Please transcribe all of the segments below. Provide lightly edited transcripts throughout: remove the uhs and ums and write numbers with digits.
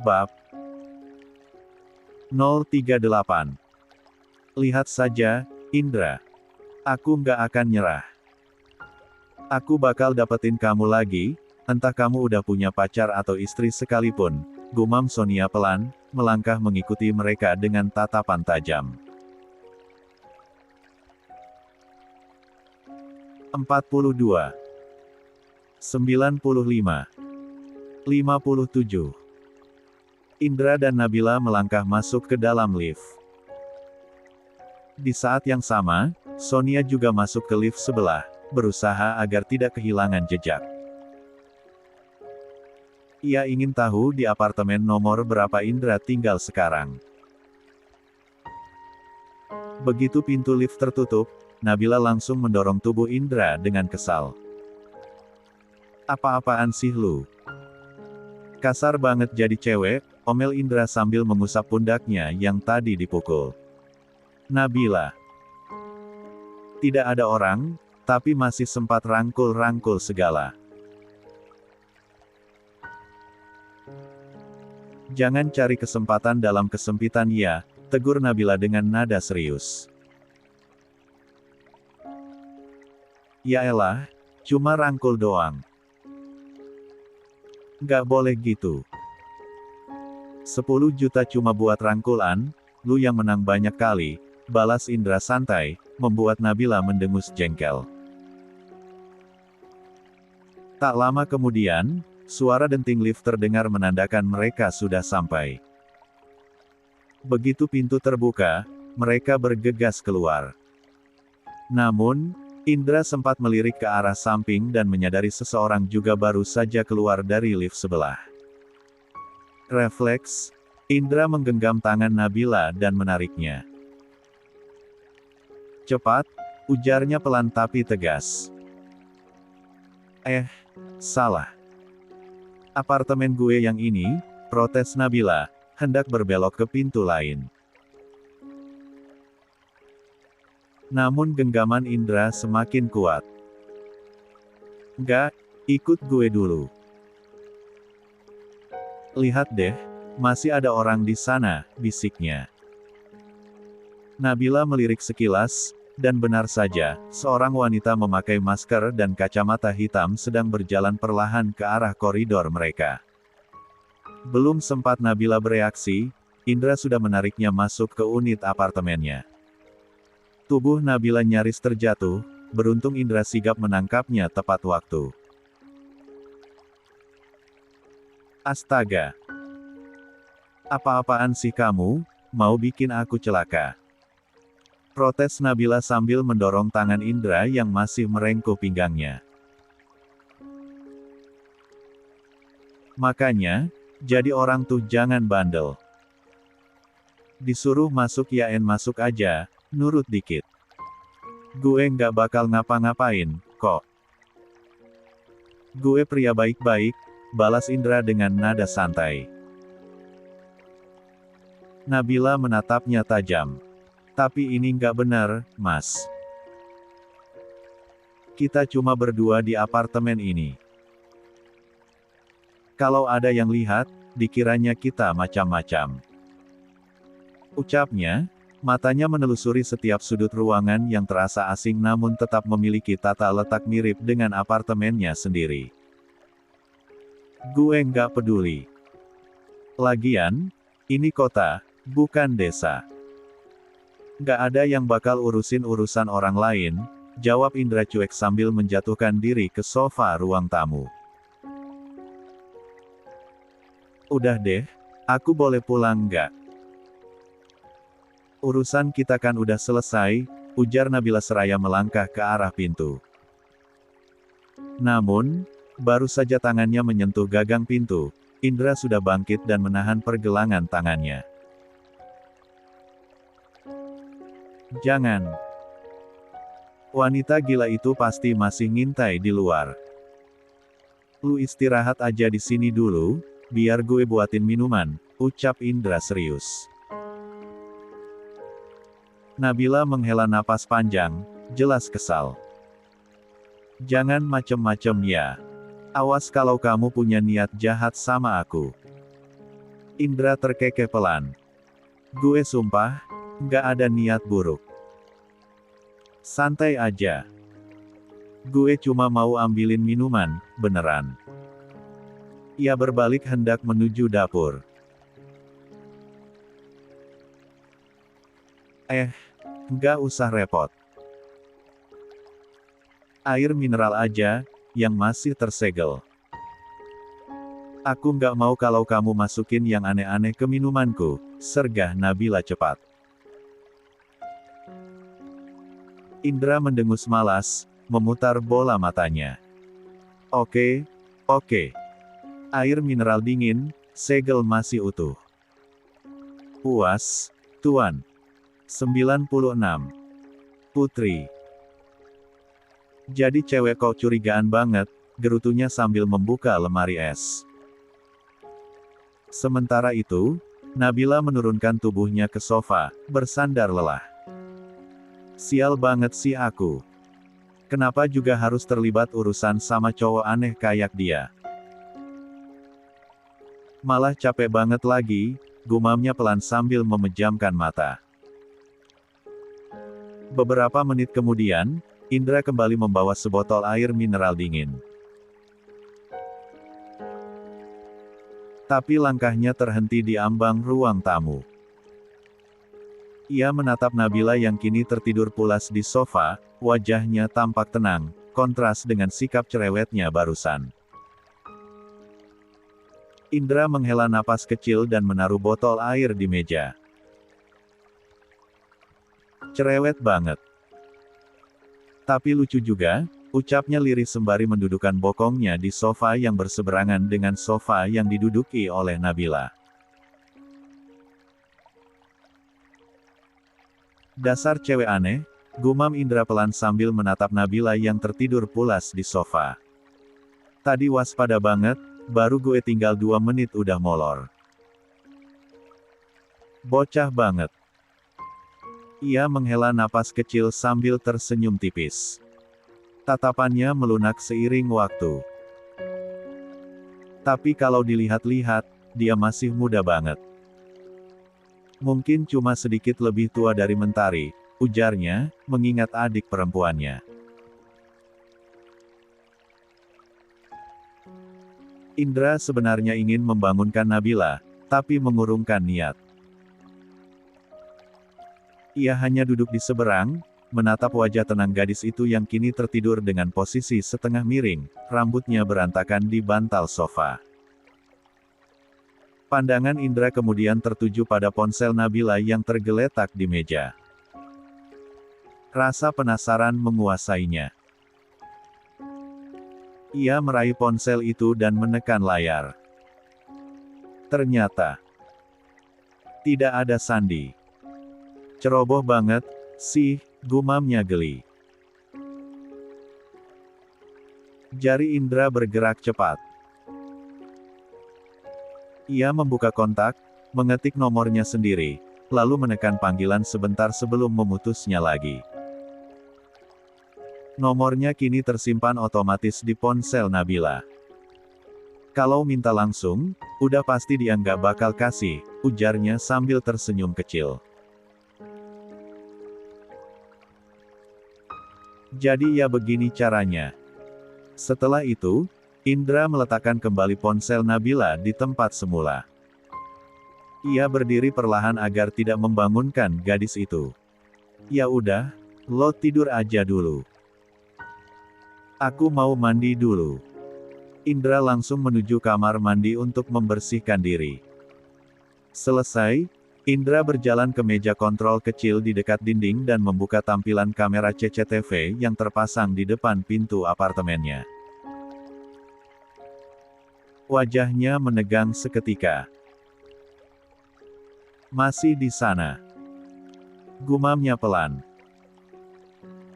Bab 038. Lihat saja, Indra. Aku nggak akan nyerah. Aku bakal dapetin kamu lagi, entah kamu udah punya pacar atau istri sekalipun, gumam Sonia pelan, melangkah mengikuti mereka dengan tatapan tajam. 42. 95. 57. Indra dan Nabila melangkah masuk ke dalam lift. Di saat yang sama, Sonia juga masuk ke lift sebelah, berusaha agar tidak kehilangan jejak. Ia ingin tahu di apartemen nomor berapa Indra tinggal sekarang. Begitu pintu lift tertutup, Nabila langsung mendorong tubuh Indra dengan kesal. Apa-apaan sih lu? Kasar banget jadi cewek, omel Indra sambil mengusap pundaknya yang tadi dipukul. Nabila. Tidak ada orang, tapi masih sempat rangkul-rangkul segala. Jangan cari kesempatan dalam kesempitan ya, tegur Nabila dengan nada serius. Ya elah, cuma rangkul doang. Gak boleh gitu. 10 juta cuma buat rangkulan, lu yang menang banyak kali, balas Indra santai, membuat Nabila mendengus jengkel. Tak lama kemudian, suara denting lift terdengar menandakan mereka sudah sampai. Begitu pintu terbuka, mereka bergegas keluar. Namun, Indra sempat melirik ke arah samping dan menyadari seseorang juga baru saja keluar dari lift sebelah. Refleks, Indra menggenggam tangan Nabila dan menariknya. Cepat, ujarnya pelan tapi tegas. Salah. Apartemen gue yang ini, protes Nabila, hendak berbelok ke pintu lain. Namun genggaman Indra semakin kuat. Enggak, ikut gue dulu. Lihat deh, masih ada orang di sana, bisiknya. Nabila melirik sekilas, dan benar saja, seorang wanita memakai masker dan kacamata hitam sedang berjalan perlahan ke arah koridor mereka. Belum sempat Nabila bereaksi, Indra sudah menariknya masuk ke unit apartemennya. Tubuh Nabila nyaris terjatuh, beruntung Indra sigap menangkapnya tepat waktu. Astaga! Apa-apaan sih kamu, mau bikin aku celaka? Protes Nabila sambil mendorong tangan Indra yang masih merengkuh pinggangnya. Makanya, jadi orang tuh jangan bandel. Disuruh masuk yaen masuk aja, nurut dikit. Gue nggak bakal ngapa-ngapain, kok. Gue pria baik-baik, balas Indra dengan nada santai. Nabila menatapnya tajam. Tapi ini nggak benar, Mas. Kita cuma berdua di apartemen ini. Kalau ada yang lihat, dikiranya kita macam-macam. Ucapnya, matanya menelusuri setiap sudut ruangan yang terasa asing namun tetap memiliki tata letak mirip dengan apartemennya sendiri. Gue nggak peduli. Lagian, ini kota, bukan desa. Nggak ada yang bakal urusin urusan orang lain, jawab Indra cuek sambil menjatuhkan diri ke sofa ruang tamu. Udah deh, aku boleh pulang nggak? Urusan kita kan udah selesai, ujar Nabila seraya melangkah ke arah pintu. Namun, baru saja tangannya menyentuh gagang pintu, Indra sudah bangkit dan menahan pergelangan tangannya. Jangan. Wanita gila itu pasti masih ngintai di luar. Lu istirahat aja di sini dulu, biar gue buatin minuman, ucap Indra serius. Nabila menghela napas panjang, jelas kesal. Jangan macem-macem ya. Awas kalau kamu punya niat jahat sama aku. Indra terkekeh pelan. Gue sumpah, nggak ada niat buruk. Santai aja. Gue cuma mau ambilin minuman, beneran. Ia berbalik hendak menuju dapur. Nggak usah repot. Air mineral aja, yang masih tersegel. Aku nggak mau kalau kamu masukin yang aneh-aneh ke minumanku, sergah Nabila cepat. Indra mendengus malas, memutar bola matanya. Oke. Air mineral dingin, segel masih utuh. Puas, Tuan. 96. Putri. Jadi cewek kok curigaan banget, gerutunya sambil membuka lemari es. Sementara itu, Nabila menurunkan tubuhnya ke sofa, bersandar lelah. Sial banget sih aku. Kenapa juga harus terlibat urusan sama cowok aneh kayak dia? Malah capek banget lagi, gumamnya pelan sambil memejamkan mata. Beberapa menit kemudian, Indra kembali membawa sebotol air mineral dingin. Tapi langkahnya terhenti di ambang ruang tamu. Ia menatap Nabila yang kini tertidur pulas di sofa, wajahnya tampak tenang, kontras dengan sikap cerewetnya barusan. Indra menghela napas kecil dan menaruh botol air di meja. Cerewet banget. Tapi lucu juga, ucapnya lirih sembari mendudukan bokongnya di sofa yang berseberangan dengan sofa yang diduduki oleh Nabila. Dasar cewek aneh, gumam Indra pelan sambil menatap Nabila yang tertidur pulas di sofa. Tadi waspada banget, baru gue tinggal 2 menit udah molor. Bocah banget. Ia menghela napas kecil sambil tersenyum tipis. Tatapannya melunak seiring waktu. Tapi kalau dilihat-lihat, dia masih muda banget. Mungkin cuma sedikit lebih tua dari Mentari, ujarnya, mengingat adik perempuannya. Indra sebenarnya ingin membangunkan Nabila, tapi mengurungkan niat. Ia hanya duduk di seberang, menatap wajah tenang gadis itu yang kini tertidur dengan posisi setengah miring, rambutnya berantakan di bantal sofa. Pandangan Indra kemudian tertuju pada ponsel Nabila yang tergeletak di meja. Rasa penasaran menguasainya. Ia meraih ponsel itu dan menekan layar. Ternyata, tidak ada sandi. Ceroboh banget, sih, gumamnya geli. Jari Indra bergerak cepat. Ia membuka kontak, mengetik nomornya sendiri, lalu menekan panggilan sebentar sebelum memutusnya lagi. Nomornya kini tersimpan otomatis di ponsel Nabila. Kalau minta langsung, udah pasti dia nggak bakal kasih, ujarnya sambil tersenyum kecil. Jadi ya begini caranya. Setelah itu, Indra meletakkan kembali ponsel Nabila di tempat semula. Ia berdiri perlahan agar tidak membangunkan gadis itu. Ya udah, lo tidur aja dulu. Aku mau mandi dulu. Indra langsung menuju kamar mandi untuk membersihkan diri. Selesai, Indra berjalan ke meja kontrol kecil di dekat dinding dan membuka tampilan kamera CCTV yang terpasang di depan pintu apartemennya. Wajahnya menegang seketika. Masih di sana. Gumamnya pelan.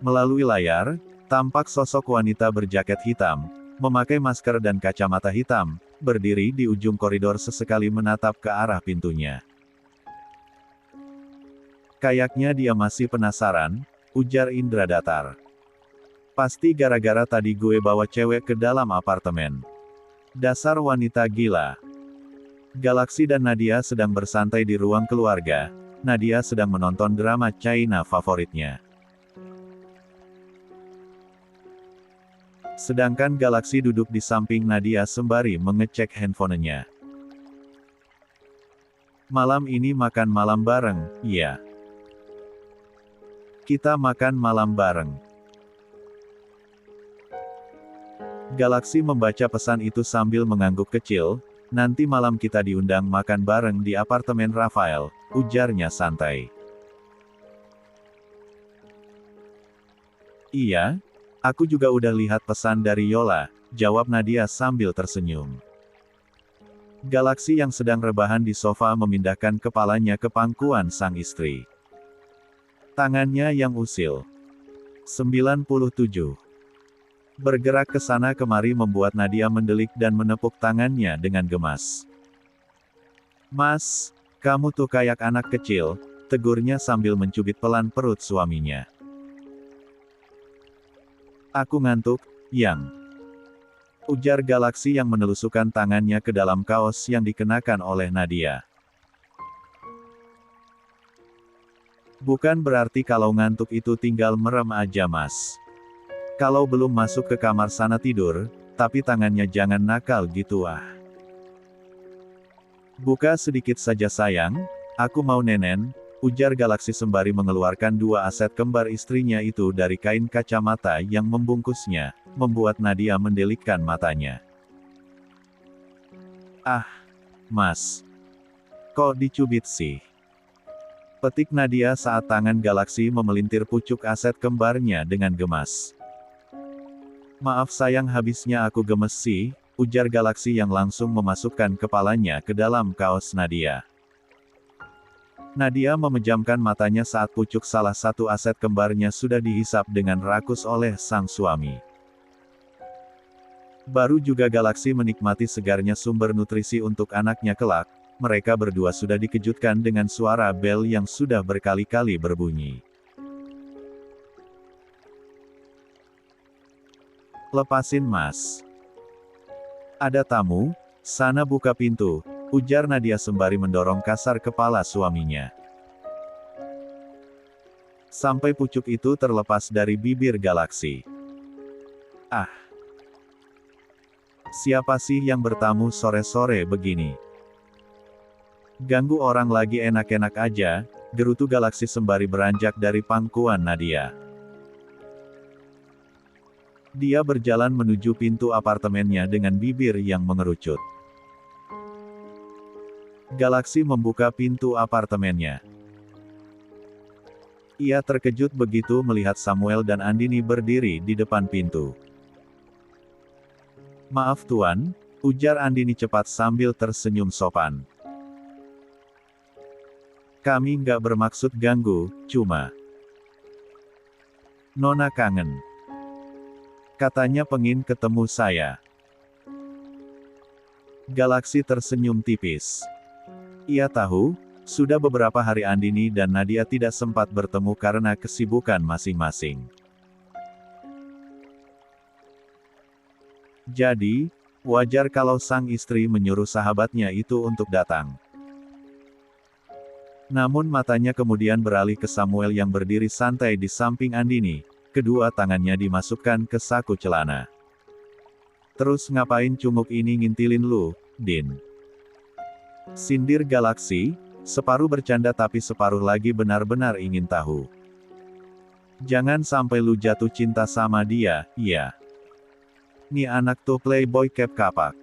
Melalui layar, tampak sosok wanita berjaket hitam, memakai masker dan kacamata hitam, berdiri di ujung koridor sesekali menatap ke arah pintunya. Kayaknya dia masih penasaran, ujar Indra datar. Pasti gara-gara tadi gue bawa cewek ke dalam apartemen. Dasar wanita gila. Galaksi dan Nadia sedang bersantai di ruang keluarga. Nadia sedang menonton drama China favoritnya. Sedangkan Galaksi duduk di samping Nadia sembari mengecek handphonenya. Malam ini makan malam bareng, ya. Kita makan malam bareng. Galaksi membaca pesan itu sambil mengangguk kecil. Nanti malam kita diundang makan bareng di apartemen Rafael, ujarnya santai. Iya, aku juga udah lihat pesan dari Yola, jawab Nadia sambil tersenyum. Galaksi yang sedang rebahan di sofa memindahkan kepalanya ke pangkuan sang istri. Tangannya yang usil. 97. Bergerak ke sana kemari membuat Nadia mendelik dan menepuk tangannya dengan gemas. Mas, kamu tuh kayak anak kecil, tegurnya sambil mencubit pelan perut suaminya. Aku ngantuk, Yang. Ujar Galaksi yang menelusukkan tangannya ke dalam kaos yang dikenakan oleh Nadia. Bukan berarti kalau ngantuk itu tinggal merem aja mas. Kalau belum masuk ke kamar sana tidur, tapi tangannya jangan nakal gitu ah. Buka sedikit saja sayang, aku mau nenen, ujar Galaksi sembari mengeluarkan dua aset kembar istrinya itu dari kain kacamata yang membungkusnya, membuat Nadia mendelikkan matanya. Ah, mas. Kok dicubit sih? Petik Nadia saat tangan Galaksi memelintir pucuk aset kembarnya dengan gemas. Maaf sayang habisnya aku gemes sih, ujar Galaksi yang langsung memasukkan kepalanya ke dalam kaos Nadia. Nadia memejamkan matanya saat pucuk salah satu aset kembarnya sudah dihisap dengan rakus oleh sang suami. Baru juga Galaksi menikmati segarnya sumber nutrisi untuk anaknya kelak, mereka berdua sudah dikejutkan dengan suara bel yang sudah berkali-kali berbunyi. Lepasin mas. Ada tamu, sana buka pintu, ujar Nadia sembari mendorong kasar kepala suaminya. Sampai pucuk itu terlepas dari bibir Galaksi. Ah. Siapa sih yang bertamu sore-sore begini? Ganggu orang lagi enak-enak aja, gerutu Galaksi sembari beranjak dari pangkuan Nadia. Dia berjalan menuju pintu apartemennya dengan bibir yang mengerucut. Galaksi membuka pintu apartemennya. Ia terkejut begitu melihat Samuel dan Andini berdiri di depan pintu. Maaf tuan, ujar Andini cepat sambil tersenyum sopan. Kami nggak bermaksud ganggu, cuma Nona kangen. Katanya pengen ketemu saya. Galaksi tersenyum tipis. Ia tahu, sudah beberapa hari Andini dan Nadia tidak sempat bertemu karena kesibukan masing-masing. Jadi, wajar kalau sang istri menyuruh sahabatnya itu untuk datang. Namun matanya kemudian beralih ke Samuel yang berdiri santai di samping Andini. Kedua tangannya dimasukkan ke saku celana. Terus ngapain cunguk ini ngintilin lu, Din? Sindir Galaksi, separuh bercanda tapi separuh lagi benar-benar ingin tahu. Jangan sampai lu jatuh cinta sama dia, ya. Nih anak tuh playboy kep kapak.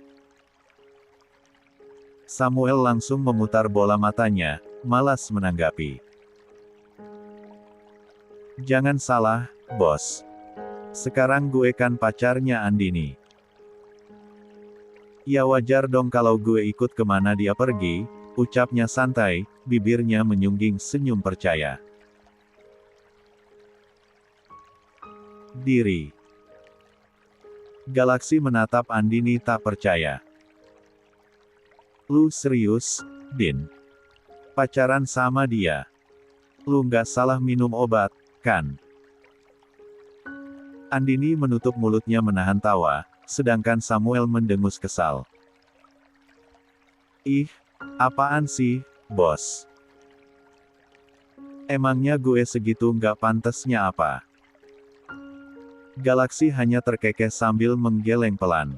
Samuel langsung memutar bola matanya, malas menanggapi. Jangan salah, bos. Sekarang gue kan pacarnya Andini. Ya wajar dong kalau gue ikut kemana dia pergi, ucapnya santai, bibirnya menyungging senyum percaya diri. Galaksi menatap Andini tak percaya. Lu serius, Din? Pacaran sama dia? Lu nggak salah minum obat, kan? Andini menutup mulutnya menahan tawa, sedangkan Samuel mendengus kesal. Ih, Apaan sih, bos? Emangnya gue segitu nggak pantesnya apa? Galaksi hanya terkekeh sambil menggeleng pelan.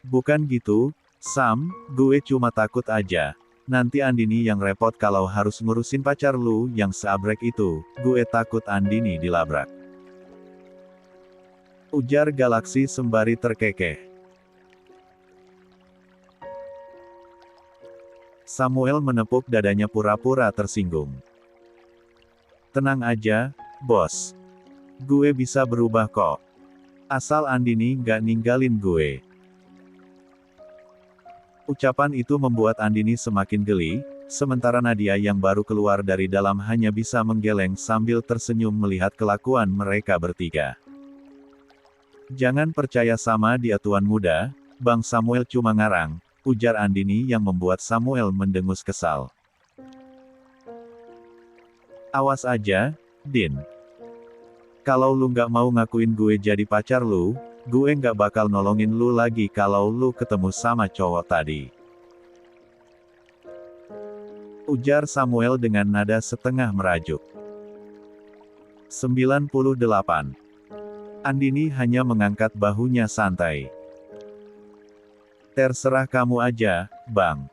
Bukan gitu, Sam, gue cuma takut aja. Nanti Andini yang repot kalau harus ngurusin pacar lu yang seabrek itu, gue takut Andini dilabrak. Ujar Galaksi sembari terkekeh. Samuel menepuk dadanya pura-pura tersinggung. Tenang aja, bos. Gue bisa berubah kok. Asal Andini nggak ninggalin gue. Ucapan itu membuat Andini semakin geli, sementara Nadia yang baru keluar dari dalam hanya bisa menggeleng sambil tersenyum melihat kelakuan mereka bertiga. Jangan percaya sama dia tuan muda, Bang Samuel cuma ngarang, ujar Andini yang membuat Samuel mendengus kesal. Awas aja, Din. Kalau lu nggak mau ngakuin gue jadi pacar lu, gue nggak bakal nolongin lu lagi kalau lu ketemu sama cowok tadi. Ujar Samuel dengan nada setengah merajuk. 98. Andini hanya mengangkat bahunya santai. Terserah kamu aja, Bang.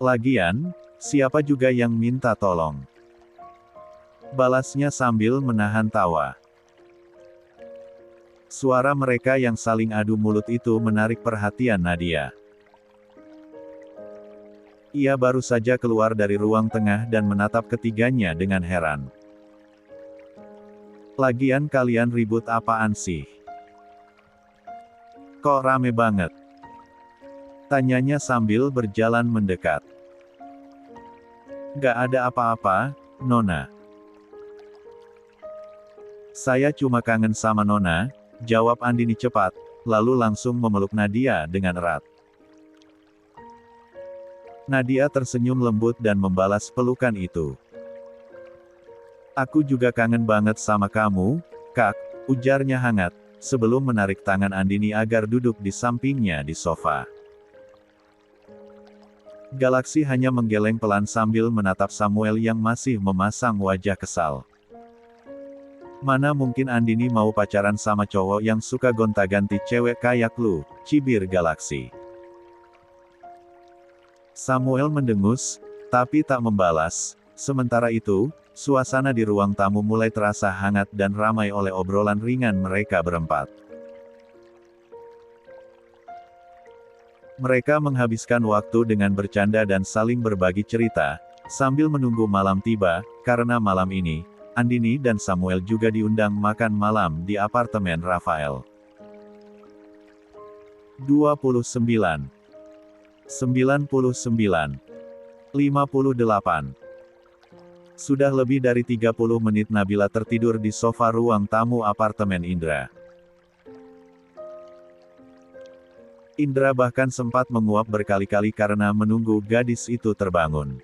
Lagian, siapa juga yang minta tolong? Balasnya sambil menahan tawa. Suara mereka yang saling adu mulut itu menarik perhatian Nadia. Ia baru saja keluar dari ruang tengah dan menatap ketiganya dengan heran. Lagian kalian ribut apaan sih? Kok rame banget? Tanyanya sambil berjalan mendekat. Gak ada apa-apa, Nona. Saya cuma kangen sama Nona, jawab Andini cepat, lalu langsung memeluk Nadia dengan erat. Nadia tersenyum lembut dan membalas pelukan itu. Aku juga kangen banget sama kamu, Kak, ujarnya hangat, sebelum menarik tangan Andini agar duduk di sampingnya di sofa. Galaksi hanya menggeleng pelan sambil menatap Samuel yang masih memasang wajah kesal. Mana mungkin Andini mau pacaran sama cowok yang suka gonta-ganti cewek kayak lu, cibir Galaksi. Samuel mendengus, tapi tak membalas. Sementara itu, suasana di ruang tamu mulai terasa hangat dan ramai oleh obrolan ringan mereka berempat. Mereka menghabiskan waktu dengan bercanda dan saling berbagi cerita, sambil menunggu malam tiba, karena malam ini, Andini dan Samuel juga diundang makan malam di apartemen Rafael. 29. 99. 58. Sudah lebih dari 30 menit Nabila tertidur di sofa ruang tamu apartemen Indra. Indra bahkan sempat menguap berkali-kali karena menunggu gadis itu terbangun.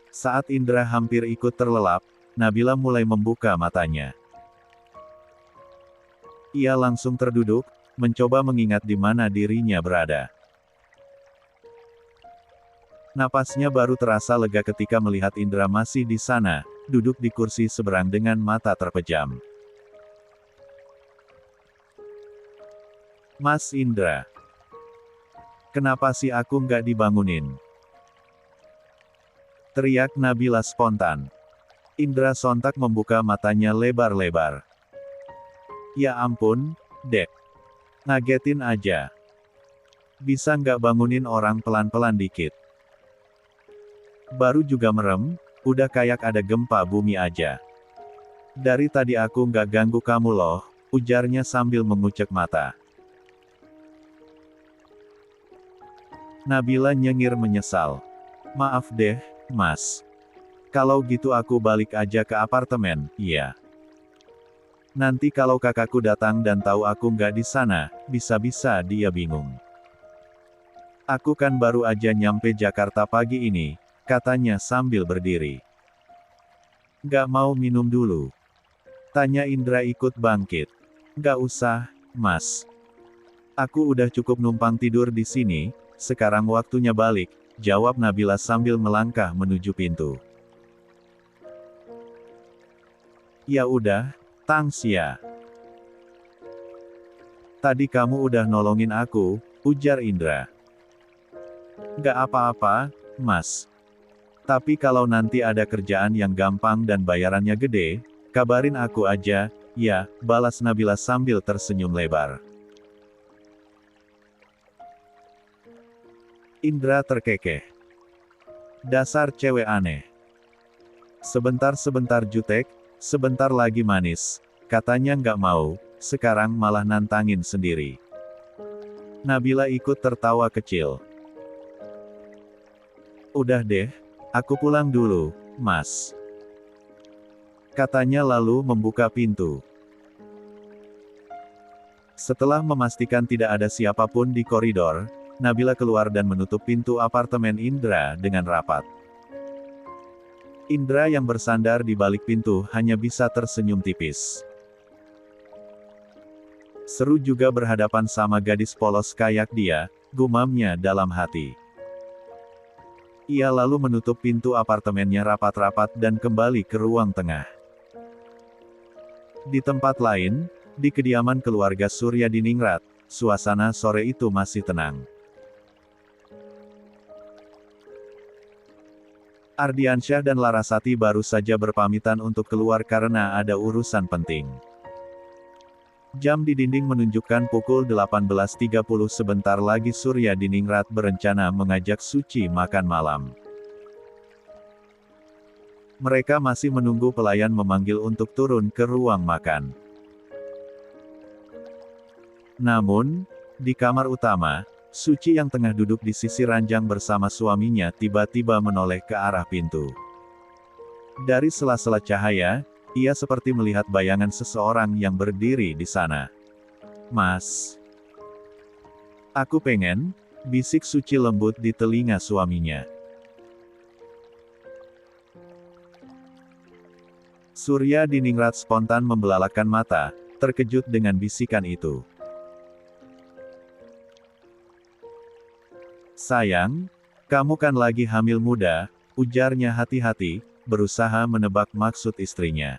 Saat Indra hampir ikut terlelap, Nabila mulai membuka matanya. Ia langsung terduduk, mencoba mengingat di mana dirinya berada. Napasnya baru terasa lega ketika melihat Indra masih di sana, duduk di kursi seberang dengan mata terpejam. Mas Indra. Kenapa sih aku nggak dibangunin? Teriak Nabila spontan. Indra sontak membuka matanya lebar-lebar. Ya ampun, Dek. Ngagetin aja. Bisa nggak bangunin orang pelan-pelan dikit? Baru juga merem, udah kayak ada gempa bumi aja. Dari tadi aku nggak ganggu kamu loh, ujarnya sambil mengucek mata. Nabila nyengir menyesal. Maaf deh, Mas. Kalau gitu aku balik aja ke apartemen, ya. Nanti kalau kakakku datang dan tahu aku nggak di sana, bisa-bisa dia bingung. Aku kan baru aja nyampe Jakarta pagi ini, katanya sambil berdiri. Nggak mau minum dulu? Tanya Indra ikut bangkit. Nggak usah, Mas. Aku udah cukup numpang tidur di sini, sekarang waktunya balik, jawab Nabila sambil melangkah menuju pintu. Ya udah, thanks ya. Tadi kamu udah nolongin aku, ujar Indra. Gak apa-apa, Mas. Tapi kalau nanti ada kerjaan yang gampang dan bayarannya gede, kabarin aku aja, ya, balas Nabila sambil tersenyum lebar. Indra terkekeh. Dasar cewek aneh. Sebentar-sebentar jutek, sebentar lagi manis, katanya nggak mau, sekarang malah nantangin sendiri. Nabila ikut tertawa kecil. Udah deh, aku pulang dulu, Mas. Katanya lalu membuka pintu. Setelah memastikan tidak ada siapapun di koridor, Nabila keluar dan menutup pintu apartemen Indra dengan rapat. Indra yang bersandar di balik pintu hanya bisa tersenyum tipis. Seru juga berhadapan sama gadis polos kayak dia, gumamnya dalam hati. Ia lalu menutup pintu apartemennya rapat-rapat dan kembali ke ruang tengah. Di tempat lain, di kediaman keluarga Surya di Ningrat, suasana sore itu masih tenang. Ardiansyah dan Larasati baru saja berpamitan untuk keluar karena ada urusan penting. Jam di dinding menunjukkan pukul 18.30 sebentar lagi Surya di Ningrat berencana mengajak Suci makan malam. Mereka masih menunggu pelayan memanggil untuk turun ke ruang makan. Namun, di kamar utama, Suci yang tengah duduk di sisi ranjang bersama suaminya tiba-tiba menoleh ke arah pintu. Dari sela-sela cahaya, ia seperti melihat bayangan seseorang yang berdiri di sana. Mas. Aku pengen, bisik Suci lembut di telinga suaminya. Surya di Ningrat spontan membelalakan mata, terkejut dengan bisikan itu. Sayang, kamu kan lagi hamil muda, ujarnya hati-hati, berusaha menebak maksud istrinya.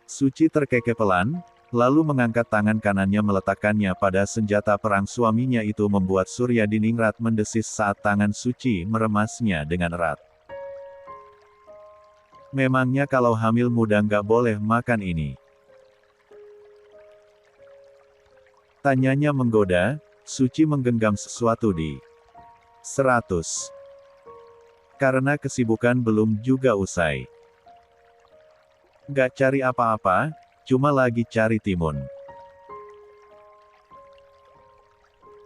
Suci terkekeh pelan, lalu mengangkat tangan kanannya meletakkannya pada senjata perang suaminya itu membuat Surya di Ningrat mendesis saat tangan Suci meremasnya dengan erat. Memangnya kalau hamil muda nggak boleh makan ini? Tanyanya menggoda. Suci menggenggam sesuatu di 100. Karena kesibukan belum juga usai. Gak cari apa-apa, cuma lagi cari timun.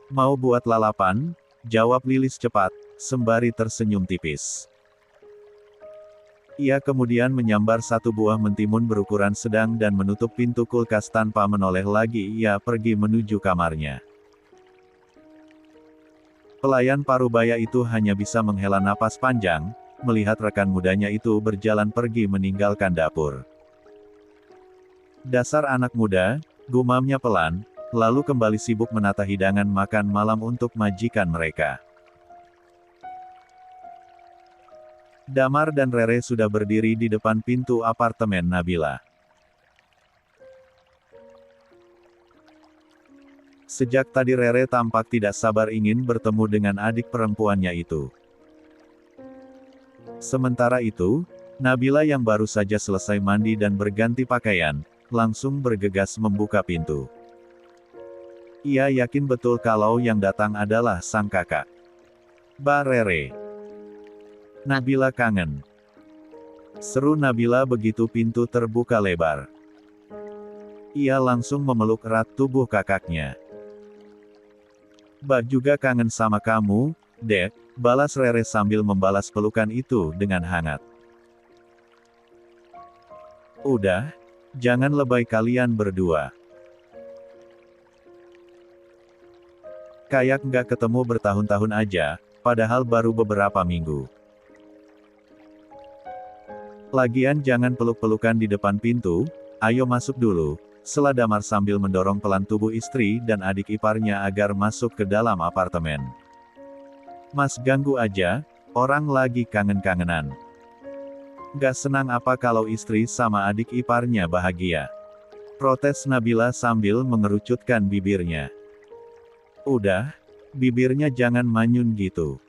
Mau buat lalapan? Jawab Lilis cepat, sembari tersenyum tipis. Ia kemudian menyambar satu buah mentimun berukuran sedang dan menutup pintu kulkas tanpa menoleh lagi. Ia pergi menuju kamarnya. Pelayan parubaya itu hanya bisa menghela napas panjang, melihat rekan mudanya itu berjalan pergi meninggalkan dapur. Dasar anak muda, gumamnya pelan, lalu kembali sibuk menata hidangan makan malam untuk majikan mereka. Damar dan Rere sudah berdiri di depan pintu apartemen Nabila. Sejak tadi Rere tampak tidak sabar ingin bertemu dengan adik perempuannya itu. Sementara itu, Nabila yang baru saja selesai mandi dan berganti pakaian, langsung bergegas membuka pintu. Ia yakin betul kalau yang datang adalah sang kakak. Ba Rere. Nabila kangen. Seru Nabila begitu pintu terbuka lebar. Ia langsung memeluk erat tubuh kakaknya. Ba juga kangen sama kamu, Dek, balas Rere sambil membalas pelukan itu dengan hangat. Udah, jangan lebay kalian berdua. Kayak nggak ketemu bertahun-tahun aja, padahal baru beberapa minggu. Lagian jangan peluk-pelukan di depan pintu, ayo masuk dulu, sela Damar sambil mendorong pelan tubuh istri dan adik iparnya agar masuk ke dalam apartemen. Mas ganggu aja, orang lagi kangen-kangenan. Gak senang apa kalau istri sama adik iparnya bahagia? Protes Nabila sambil mengerucutkan bibirnya. Udah, bibirnya jangan manyun gitu.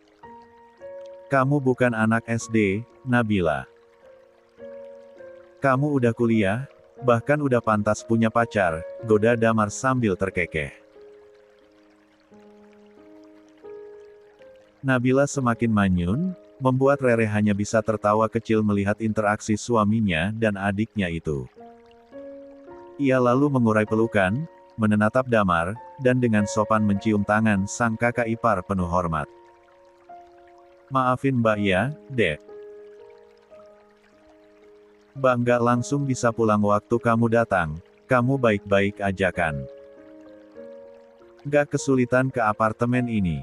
Kamu bukan anak SD, Nabila. Kamu udah kuliah, bahkan udah pantas punya pacar, goda Damar sambil terkekeh. Nabila semakin manyun, membuat Rere hanya bisa tertawa kecil melihat interaksi suaminya dan adiknya itu. Ia lalu mengurai pelukan, menatap Damar, dan dengan sopan mencium tangan sang kakak ipar penuh hormat. Maafin Mbak ya, Dek. Mbak nggak langsung bisa pulang waktu kamu datang, kamu baik-baik aja kan? Nggak kesulitan ke apartemen ini?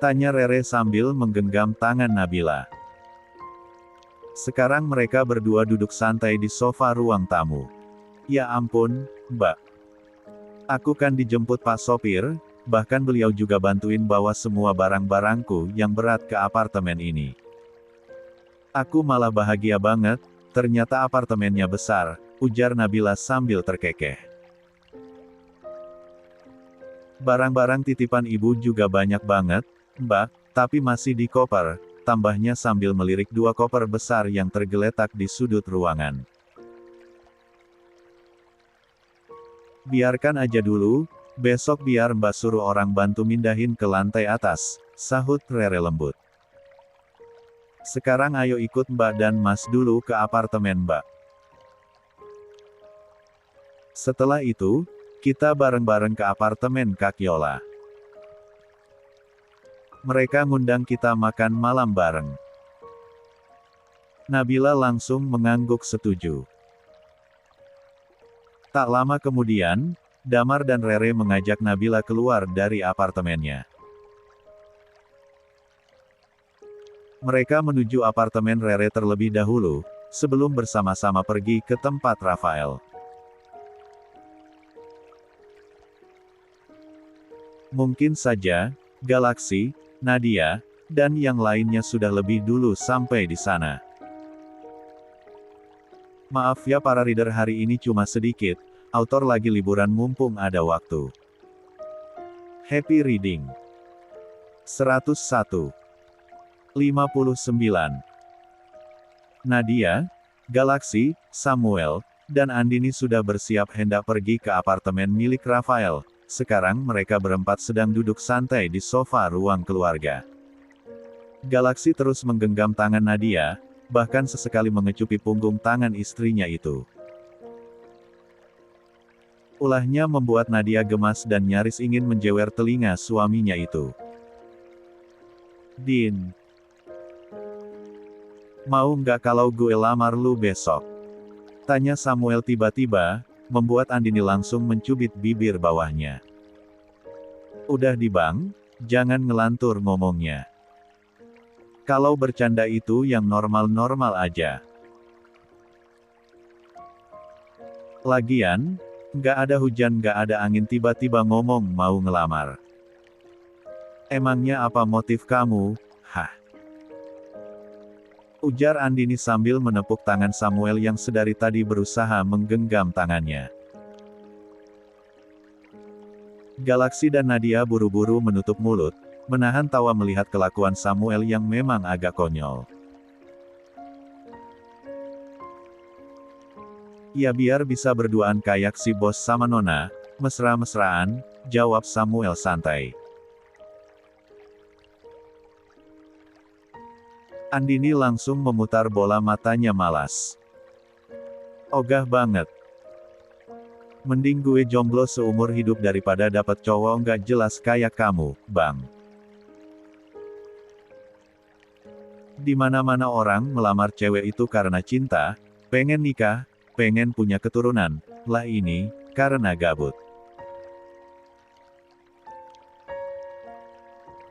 Tanya Rere sambil menggenggam tangan Nabila. Sekarang mereka berdua duduk santai di sofa ruang tamu. Ya ampun, Mbak. Aku kan dijemput Pak Sopir, bahkan beliau juga bantuin bawa semua barang-barangku yang berat ke apartemen ini. Aku malah bahagia banget, ternyata apartemennya besar, ujar Nabila sambil terkekeh. Barang-barang titipan ibu juga banyak banget, Mbak, tapi masih di koper, tambahnya sambil melirik 2 koper besar yang tergeletak di sudut ruangan. Biarkan aja dulu, besok biar Mbak suruh orang bantu mindahin ke lantai atas, sahut Rere lembut. Sekarang ayo ikut Mbak dan Mas dulu ke apartemen Mbak. Setelah itu, kita bareng-bareng ke apartemen Kak Yola. Mereka ngundang kita makan malam bareng. Nabila langsung mengangguk setuju. Tak lama kemudian, Damar dan Rere mengajak Nabila keluar dari apartemennya. Mereka menuju apartemen Rere terlebih dahulu, sebelum bersama-sama pergi ke tempat Rafael. Mungkin saja, Galaksi, Nadia, dan yang lainnya sudah lebih dulu sampai di sana. Maaf ya para reader, hari ini cuma sedikit, autor lagi liburan mumpung ada waktu. Happy reading. 101. 59. Nadia, Galaksi, Samuel, dan Andini sudah bersiap hendak pergi ke apartemen milik Rafael. Sekarang mereka berempat sedang duduk santai di sofa ruang keluarga. Galaksi terus menggenggam tangan Nadia, bahkan sesekali mengecupi punggung tangan istrinya itu. Ulahnya membuat Nadia gemas dan nyaris ingin menjewer telinga suaminya itu. Din, mau nggak kalau gue lamar lu besok? Tanya Samuel tiba-tiba, membuat Andini langsung mencubit bibir bawahnya. Udah di Bang, jangan ngelantur ngomongnya. Kalau bercanda itu yang normal-normal aja. Lagian, nggak ada hujan nggak ada angin tiba-tiba ngomong mau ngelamar. Emangnya apa motif kamu, hah? Ujar Andini sambil menepuk tangan Samuel yang sedari tadi berusaha menggenggam tangannya. Galaksi dan Nadia buru-buru menutup mulut, menahan tawa melihat kelakuan Samuel yang memang agak konyol. Ya biar bisa berduaan kayak si bos sama Nona, mesra-mesraan, jawab Samuel santai. Andini langsung memutar bola matanya malas. Ogah banget. Mending gue jomblo seumur hidup daripada dapat cowok nggak jelas kayak kamu, Bang. Di mana-mana orang melamar cewek itu karena cinta, pengen nikah, pengen punya keturunan, lah ini, karena gabut.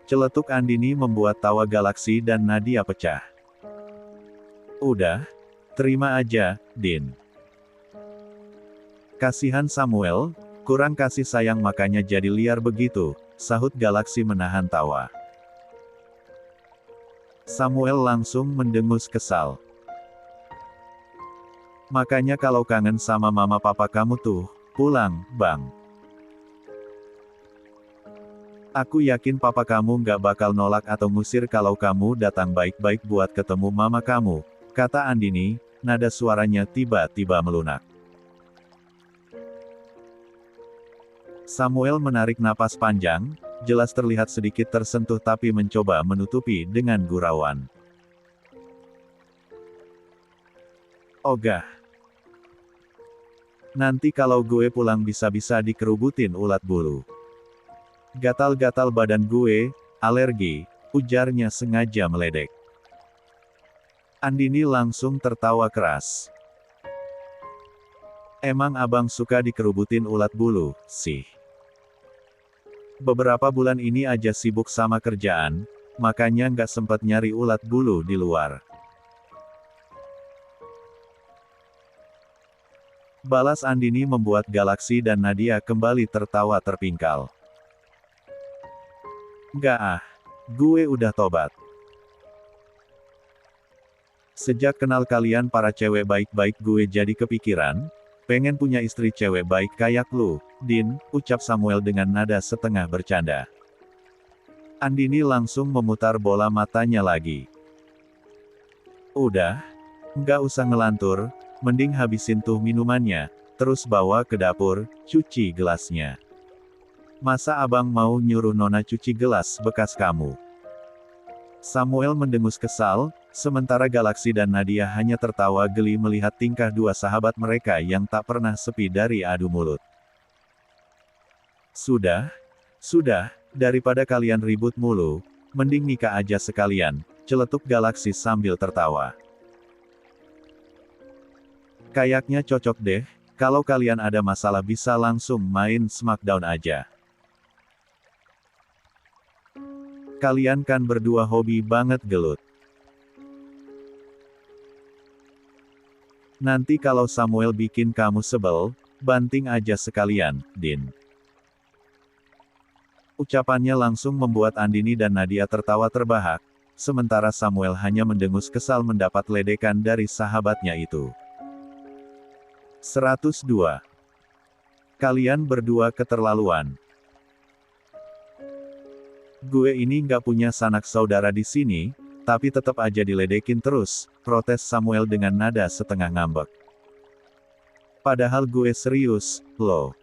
Celetuk Andini membuat tawa Galaksi dan Nadia pecah. Udah, terima aja, Din. Kasihan Samuel, kurang kasih sayang makanya jadi liar begitu, sahut Galaksi menahan tawa. Samuel langsung mendengus kesal. Makanya kalau kangen sama mama papa kamu tuh, pulang, Bang. Aku yakin papa kamu nggak bakal nolak atau ngusir kalau kamu datang baik-baik buat ketemu mama kamu, kata Andini, nada suaranya tiba-tiba melunak. Samuel menarik napas panjang, jelas terlihat sedikit tersentuh tapi mencoba menutupi dengan gurauan. Ogah. Nanti kalau gue pulang bisa-bisa dikerubutin ulat bulu. Gatal-gatal badan gue, alergi, ujarnya sengaja meledek. Andini langsung tertawa keras. Emang abang suka dikerubutin ulat bulu, sih? Beberapa bulan ini aja sibuk sama kerjaan, makanya nggak sempat nyari ulat bulu di luar. Balas Andini membuat Galaksi dan Nadia kembali tertawa terpingkal. Nggak gue udah tobat. Sejak kenal kalian para cewek baik-baik gue jadi kepikiran, pengen punya istri cewek baik kayak lu, Din, ucap Samuel dengan nada setengah bercanda. Andini langsung memutar bola matanya lagi. Udah, nggak usah ngelantur, mending habisin tuh minumannya, terus bawa ke dapur, cuci gelasnya. Masa abang mau nyuruh nona cuci gelas bekas kamu? Samuel mendengus kesal, sementara Galaksi dan Nadia hanya tertawa geli melihat tingkah dua sahabat mereka yang tak pernah sepi dari adu mulut. Sudah, daripada kalian ribut mulu, mending nikah aja sekalian, celetuk Galaksi sambil tertawa. Kayaknya cocok deh, kalau kalian ada masalah bisa langsung main Smackdown aja. Kalian kan berdua hobi banget gelut. Nanti kalau Samuel bikin kamu sebel, banting aja sekalian, Din. Ucapannya langsung membuat Andini dan Nadia tertawa terbahak, sementara Samuel hanya mendengus kesal mendapat ledekan dari sahabatnya itu. 102. Kalian berdua keterlaluan. Gue ini nggak punya sanak saudara di sini, tapi tetap aja diledekin terus, protes Samuel dengan nada setengah ngambek. Padahal gue serius, loh.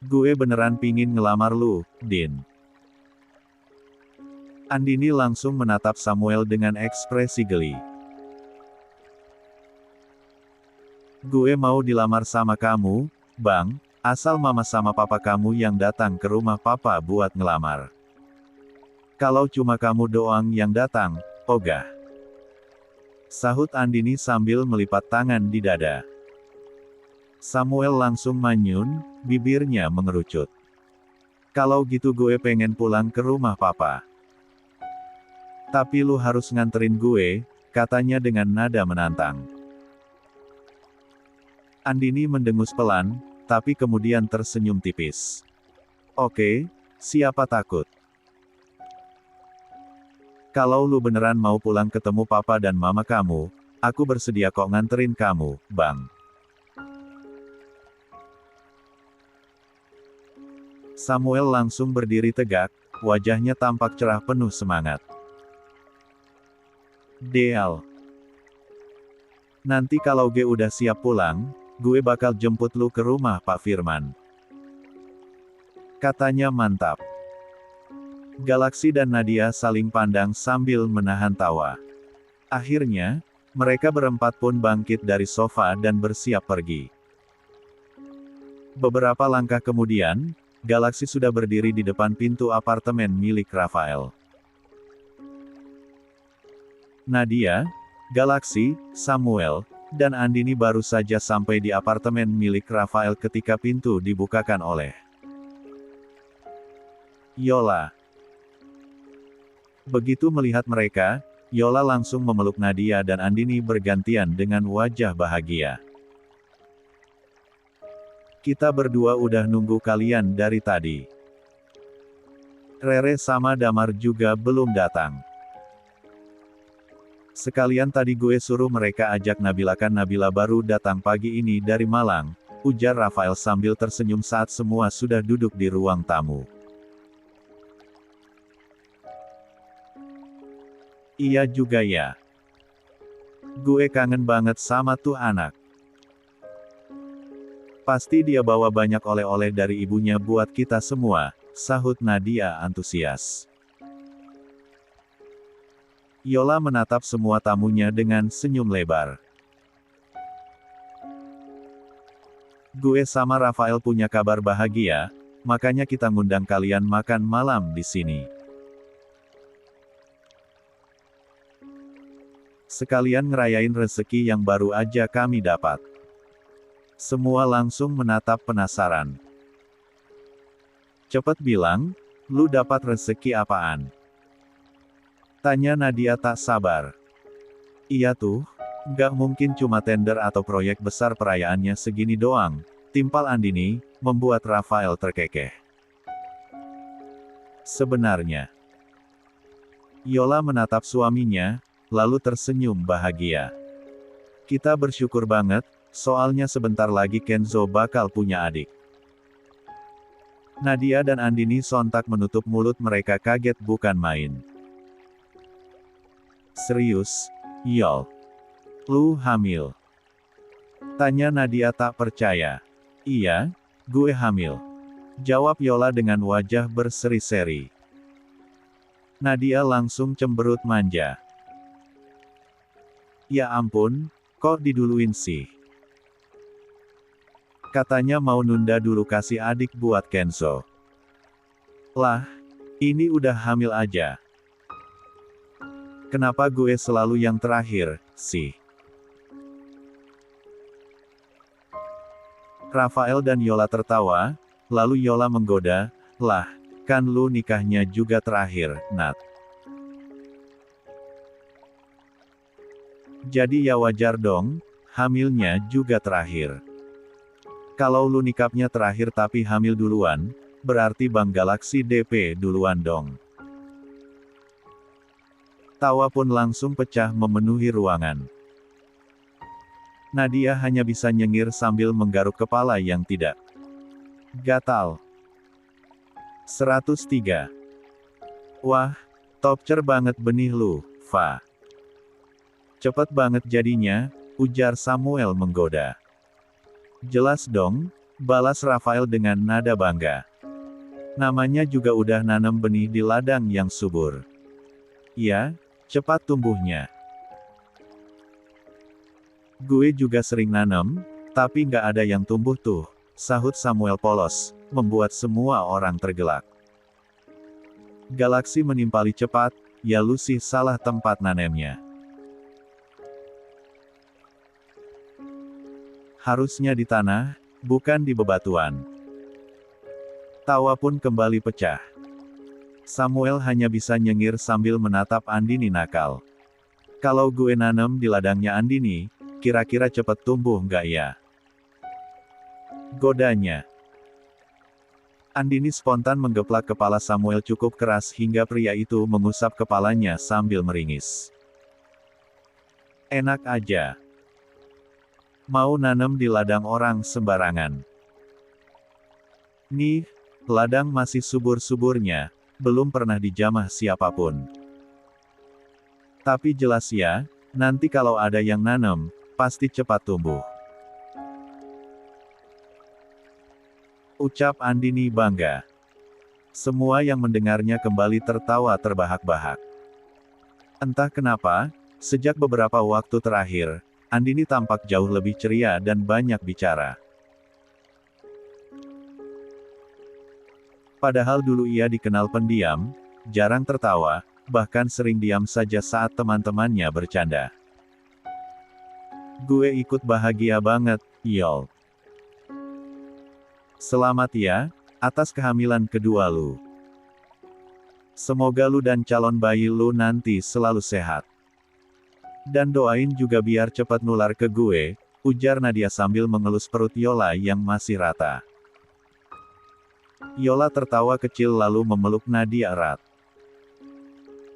Gue beneran pingin ngelamar lu, Din. Andini langsung menatap Samuel dengan ekspresi geli. Gue mau dilamar sama kamu, Bang, asal mama sama papa kamu yang datang ke rumah papa buat ngelamar. Kalau cuma kamu doang yang datang, ogah. Sahut Andini sambil melipat tangan di dada. Samuel langsung manyun, bibirnya mengerucut. Kalau gitu gue pengen pulang ke rumah papa. Tapi lu harus nganterin gue, katanya dengan nada menantang. Andini mendengus pelan, tapi kemudian tersenyum tipis. Oke, siapa takut? Kalau lu beneran mau pulang ketemu papa dan mama kamu, aku bersedia kok nganterin kamu, Bang. Samuel langsung berdiri tegak, wajahnya tampak cerah penuh semangat. Deal. Nanti kalau gue udah siap pulang, gue bakal jemput lu ke rumah Pak Firman. Katanya mantap. Galaksi dan Nadia saling pandang sambil menahan tawa. Akhirnya, mereka berempat pun bangkit dari sofa dan bersiap pergi. Beberapa langkah kemudian, Galaksi sudah berdiri di depan pintu apartemen milik Rafael. Nadia, Galaksi, Samuel, dan Andini baru saja sampai di apartemen milik Rafael ketika pintu dibukakan oleh Yola. Begitu melihat mereka, Yola langsung memeluk Nadia dan Andini bergantian dengan wajah bahagia. Kita berdua udah nunggu kalian dari tadi. Rere sama Damar juga belum datang. Sekalian tadi gue suruh mereka ajak Nabila, kan Nabila baru datang pagi ini dari Malang, ujar Rafael sambil tersenyum saat semua sudah duduk di ruang tamu. Iya juga ya. Gue kangen banget sama tuh anak. Pasti dia bawa banyak oleh-oleh dari ibunya buat kita semua, sahut Nadia antusias. Yola menatap semua tamunya dengan senyum lebar. Gue sama Rafael punya kabar bahagia, makanya kita ngundang kalian makan malam di sini. Sekalian ngerayain rezeki yang baru aja kami dapat. Semua langsung menatap penasaran. Cepet bilang, lu dapat rezeki apaan? Tanya Nadia tak sabar. Iya tuh, gak mungkin cuma tender atau proyek besar, perayaannya segini doang, timpal Andini, membuat Rafael terkekeh. Sebenarnya, Yola menatap suaminya, lalu tersenyum bahagia. Kita bersyukur banget, soalnya sebentar lagi Kenzo bakal punya adik. Nadia dan Andini sontak menutup mulut, mereka kaget bukan main. Serius, Yol? Lu hamil? Tanya Nadia tak percaya. Iya, gue hamil. Jawab Yola dengan wajah berseri-seri. Nadia langsung cemberut manja. Ya ampun, kok diduluin sih? Katanya mau nunda dulu kasih adik buat Kenzo. Lah, ini udah hamil aja. Kenapa gue selalu yang terakhir, sih? Rafael dan Yola tertawa, lalu Yola menggoda, lah, kan lu nikahnya juga terakhir, Nat. Jadi ya wajar dong, hamilnya juga terakhir. Kalau lu nikahnya terakhir tapi hamil duluan, berarti Bang Galaksi DP duluan dong. Tawa pun langsung pecah memenuhi ruangan. Nadia hanya bisa nyengir sambil menggaruk kepala yang tidak gatal. 103. Wah, topcer banget benih lu, Fa. Cepet banget jadinya, ujar Samuel menggoda. Jelas dong, balas Rafael dengan nada bangga. Namanya juga udah nanam benih di ladang yang subur. Ya, cepat tumbuhnya. Gue juga sering nanam, tapi nggak ada yang tumbuh tuh, sahut Samuel polos, membuat semua orang tergelak. Galaksi menimpali cepat, ya lu sih salah tempat nanemnya. Harusnya di tanah, bukan di bebatuan. Tawa pun kembali pecah. Samuel hanya bisa nyengir sambil menatap Andini nakal. Kalau gue nanam di ladangnya Andini, kira-kira cepet tumbuh nggak ya? Godanya. Andini spontan menggeplak kepala Samuel cukup keras hingga pria itu mengusap kepalanya sambil meringis. Enak aja. Mau nanam di ladang orang sembarangan. Nih, ladang masih subur-suburnya, belum pernah dijamah siapapun. Tapi jelas ya, nanti kalau ada yang nanam, pasti cepat tumbuh. Ucap Andini bangga. Semua yang mendengarnya kembali tertawa terbahak-bahak. Entah kenapa, sejak beberapa waktu terakhir, Andini tampak jauh lebih ceria dan banyak bicara. Padahal dulu ia dikenal pendiam, jarang tertawa, bahkan sering diam saja saat teman-temannya bercanda. Gue ikut bahagia banget, Yol. Selamat ya, atas kehamilan kedua lu. Semoga lu dan calon bayi lu nanti selalu sehat. Dan doain juga biar cepat nular ke gue, ujar Nadia sambil mengelus perut Yola yang masih rata. Yola tertawa kecil lalu memeluk Nadia erat.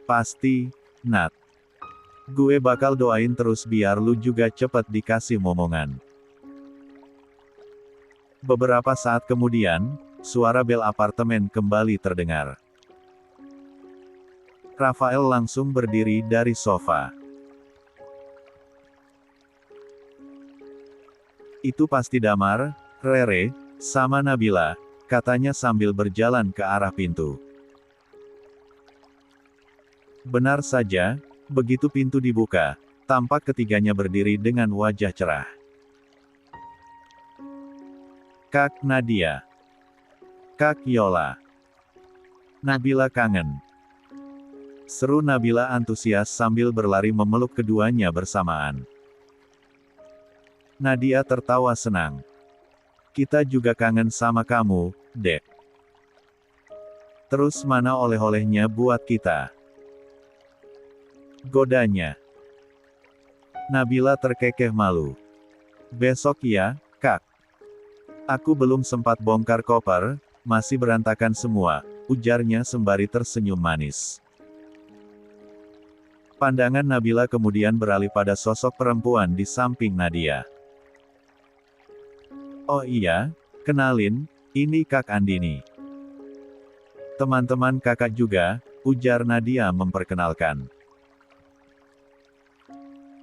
Pasti, Nat. Gue bakal doain terus biar lu juga cepet dikasih momongan. Beberapa saat kemudian, suara bel apartemen kembali terdengar. Rafael langsung berdiri dari sofa. Itu pasti Damar, Rere, sama Nabila, katanya sambil berjalan ke arah pintu. Benar saja, begitu pintu dibuka, tampak ketiganya berdiri dengan wajah cerah. Kak Nadia. Kak Yola. Nabila kangen. Seru Nabila antusias sambil berlari memeluk keduanya bersamaan. Nadia tertawa senang. Kita juga kangen sama kamu, Dek. Terus mana oleh-olehnya buat kita? Godanya. Nabila terkekeh malu. Besok ya, Kak. Aku belum sempat bongkar koper, masih berantakan semua, ujarnya sembari tersenyum manis. Pandangan Nabila kemudian beralih pada sosok perempuan di samping Nadia. Oh iya, kenalin, ini Kak Andini. Teman-teman kakak juga, ujar Nadia memperkenalkan.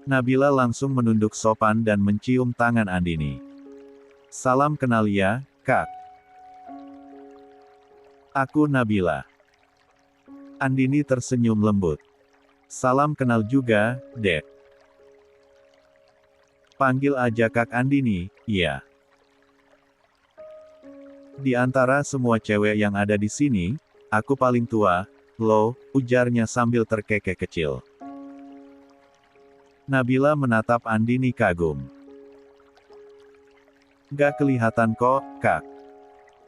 Nabila langsung menunduk sopan dan mencium tangan Andini. Salam kenal ya, Kak. Aku Nabila. Andini tersenyum lembut. Salam kenal juga, Dek. Panggil aja Kak Andini, iya. Di antara semua cewek yang ada di sini, aku paling tua, loh, ujarnya sambil terkekeh kecil. Nabila menatap Andini kagum. Gak kelihatan kok, Kak.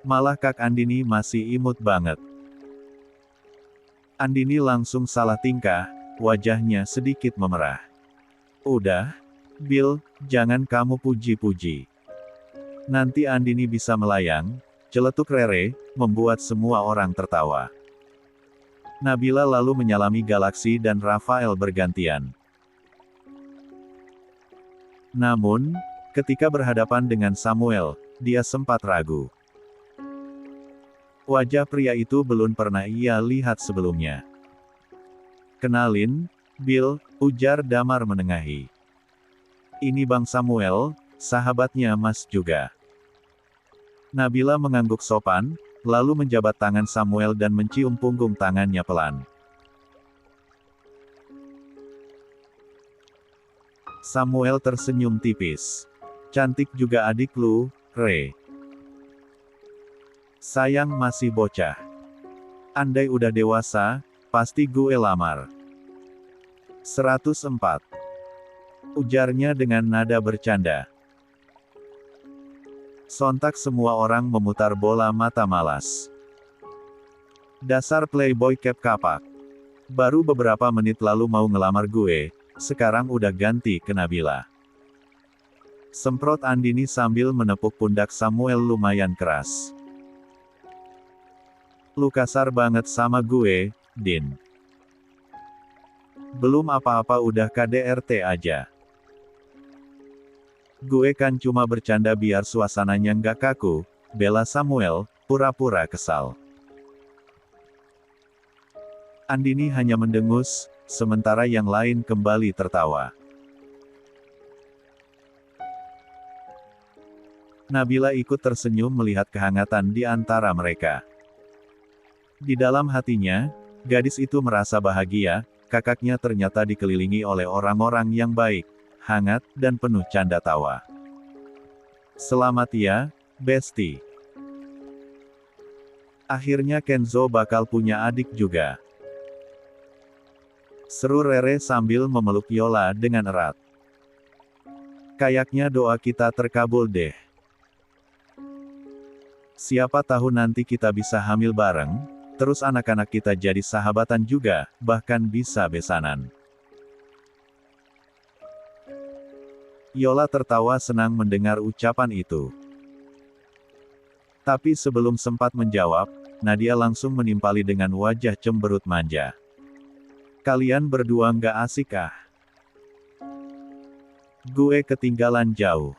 Malah Kak Andini masih imut banget. Andini langsung salah tingkah, wajahnya sedikit memerah. Udah, Bill, jangan kamu puji-puji. Nanti Andini bisa melayang, celetuk Rere, membuat semua orang tertawa. Nabila lalu menyalami Galaksi dan Rafael bergantian. Namun, ketika berhadapan dengan Samuel, dia sempat ragu. Wajah pria itu belum pernah ia lihat sebelumnya. Kenalin, Bill, ujar Damar menengahi. Ini Bang Samuel, sahabatnya Mas juga. Nabila mengangguk sopan, lalu menjabat tangan Samuel dan mencium punggung tangannya pelan. Samuel tersenyum tipis. Cantik juga adik lu, Re. Sayang masih bocah. Andai udah dewasa, pasti gue lamar. 104. Ujarnya dengan nada bercanda. Sontak semua orang memutar bola mata malas. Dasar playboy kep kapak. Baru beberapa menit lalu mau ngelamar gue, sekarang udah ganti ke Nabila. Semprot Andini sambil menepuk pundak Samuel lumayan keras. Lu kasar banget sama gue, Din. Belum apa-apa udah KDRT aja. Gue kan cuma bercanda biar suasananya nggak kaku, bela Samuel, pura-pura kesal. Andini hanya mendengus, sementara yang lain kembali tertawa. Nabila ikut tersenyum melihat kehangatan di antara mereka. Di dalam hatinya, gadis itu merasa bahagia, kakaknya ternyata dikelilingi oleh orang-orang yang baik, hangat, dan penuh canda tawa. Selamat ya, Besti. Akhirnya Kenzo bakal punya adik juga. Seru Rere sambil memeluk Yola dengan erat. Kayaknya doa kita terkabul deh. Siapa tahu nanti kita bisa hamil bareng, terus anak-anak kita jadi sahabatan juga, bahkan bisa besanan. Yola tertawa senang mendengar ucapan itu. Tapi sebelum sempat menjawab, Nadia langsung menimpali dengan wajah cemberut manja. Kalian berdua nggak asik ah? Gue ketinggalan jauh.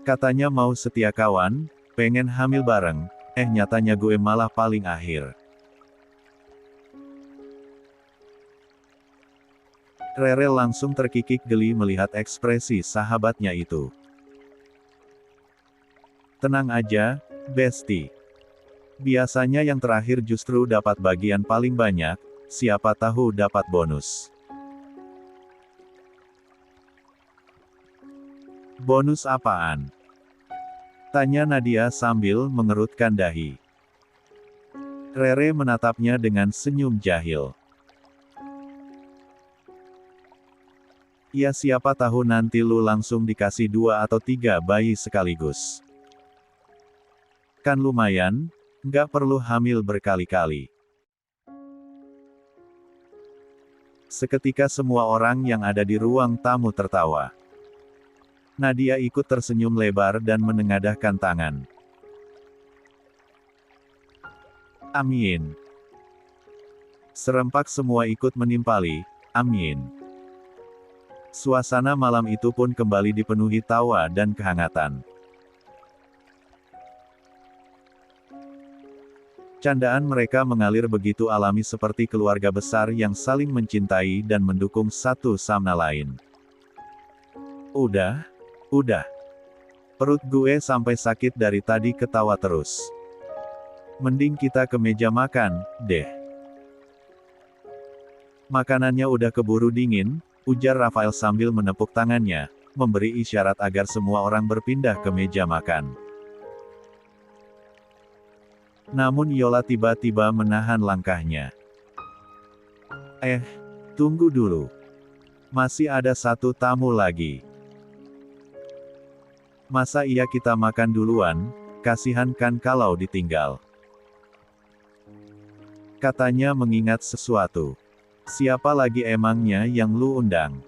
Katanya mau setia kawan, pengen hamil bareng, nyatanya gue malah paling akhir. Rere langsung terkikik geli melihat ekspresi sahabatnya itu. Tenang aja, Besti. Biasanya yang terakhir justru dapat bagian paling banyak, siapa tahu dapat bonus. Bonus apaan? Tanya Nadia sambil mengerutkan dahi. Rere menatapnya dengan senyum jahil. Ya siapa tahu nanti lu langsung dikasih 2 atau 3 bayi sekaligus. Kan lumayan, nggak perlu hamil berkali-kali. Seketika semua orang yang ada di ruang tamu tertawa. Nadia ikut tersenyum lebar dan menengadahkan tangan. Amin. Serempak semua ikut menimpali, amin. Suasana malam itu pun kembali dipenuhi tawa dan kehangatan. Candaan mereka mengalir begitu alami seperti keluarga besar yang saling mencintai dan mendukung satu sama lain. Udah. Perut gue sampai sakit dari tadi ketawa terus. Mending kita ke meja makan, deh. Makanannya udah keburu dingin, ujar Rafael sambil menepuk tangannya, memberi isyarat agar semua orang berpindah ke meja makan. Namun Yola tiba-tiba menahan langkahnya. Tunggu dulu. Masih ada satu tamu lagi. Masa iya kita makan duluan, kasihan kan kalau ditinggal. Katanya mengingat sesuatu. Siapa lagi emangnya yang lu undang?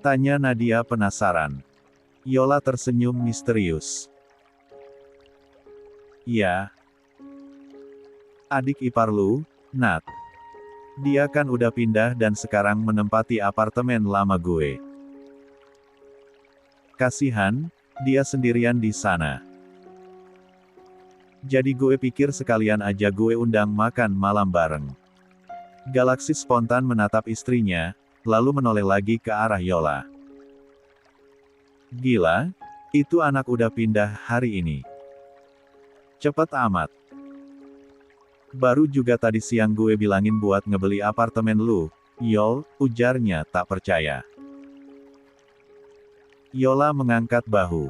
Tanya Nadia penasaran. Yola tersenyum misterius. Ya. Adik ipar lu, Nat. Dia kan udah pindah dan sekarang menempati apartemen lama gue. Kasihan, dia sendirian di sana. Jadi gue pikir sekalian aja gue undang makan malam bareng. Galaksi spontan menatap istrinya, lalu menoleh lagi ke arah Yola. Gila, itu anak udah pindah hari ini. Cepet amat. Baru juga tadi siang gue bilangin buat ngebeli apartemen lu, Yol, ujarnya tak percaya. Yola mengangkat bahu.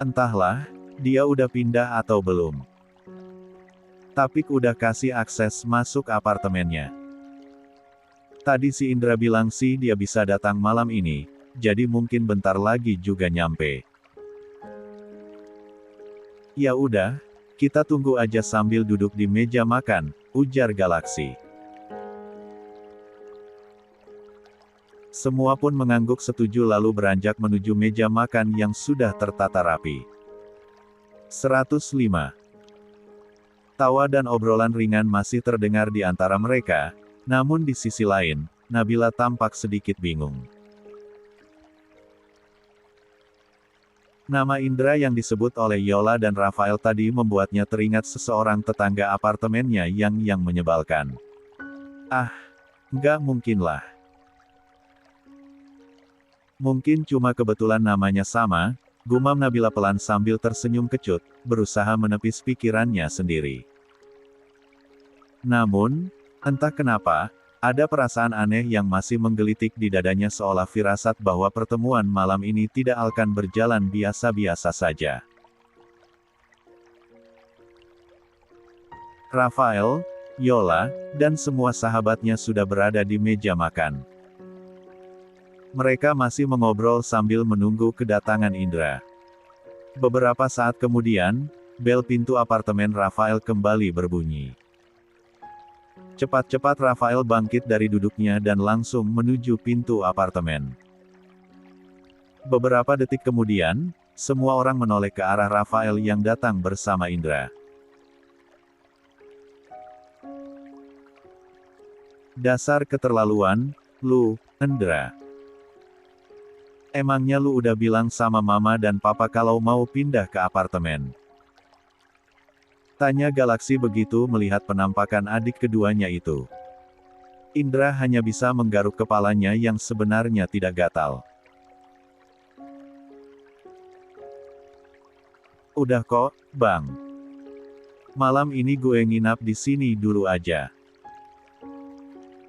Entahlah, dia udah pindah atau belum. Tapi udah kasih akses masuk apartemennya. Tadi si Indra bilang sih dia bisa datang malam ini, jadi mungkin bentar lagi juga nyampe. Ya udah, kita tunggu aja sambil duduk di meja makan, ujar Galaksi. Semua pun mengangguk setuju lalu beranjak menuju meja makan yang sudah tertata rapi. 105. Tawa dan obrolan ringan masih terdengar di antara mereka, namun di sisi lain, Nabila tampak sedikit bingung. Nama Indra yang disebut oleh Yola dan Rafael tadi membuatnya teringat seseorang tetangga apartemennya yang menyebalkan. Ah, nggak mungkinlah. Mungkin cuma kebetulan namanya sama, gumam Nabila pelan sambil tersenyum kecut, berusaha menepis pikirannya sendiri. Namun, entah kenapa, ada perasaan aneh yang masih menggelitik di dadanya seolah firasat bahwa pertemuan malam ini tidak akan berjalan biasa-biasa saja. Rafael, Yola, dan semua sahabatnya sudah berada di meja makan. Mereka masih mengobrol sambil menunggu kedatangan Indra. Beberapa saat kemudian, bel pintu apartemen Rafael kembali berbunyi. Cepat-cepat Rafael bangkit dari duduknya dan langsung menuju pintu apartemen. Beberapa detik kemudian, semua orang menoleh ke arah Rafael yang datang bersama Indra. Dasar keterlaluan, lu, Indra. Emangnya lu udah bilang sama mama dan papa kalau mau pindah ke apartemen? Tanya Galaksi begitu melihat penampakan adik keduanya itu. Indra hanya bisa menggaruk kepalanya yang sebenarnya tidak gatal. Udah kok, Bang. Malam ini gue nginap di sini dulu aja.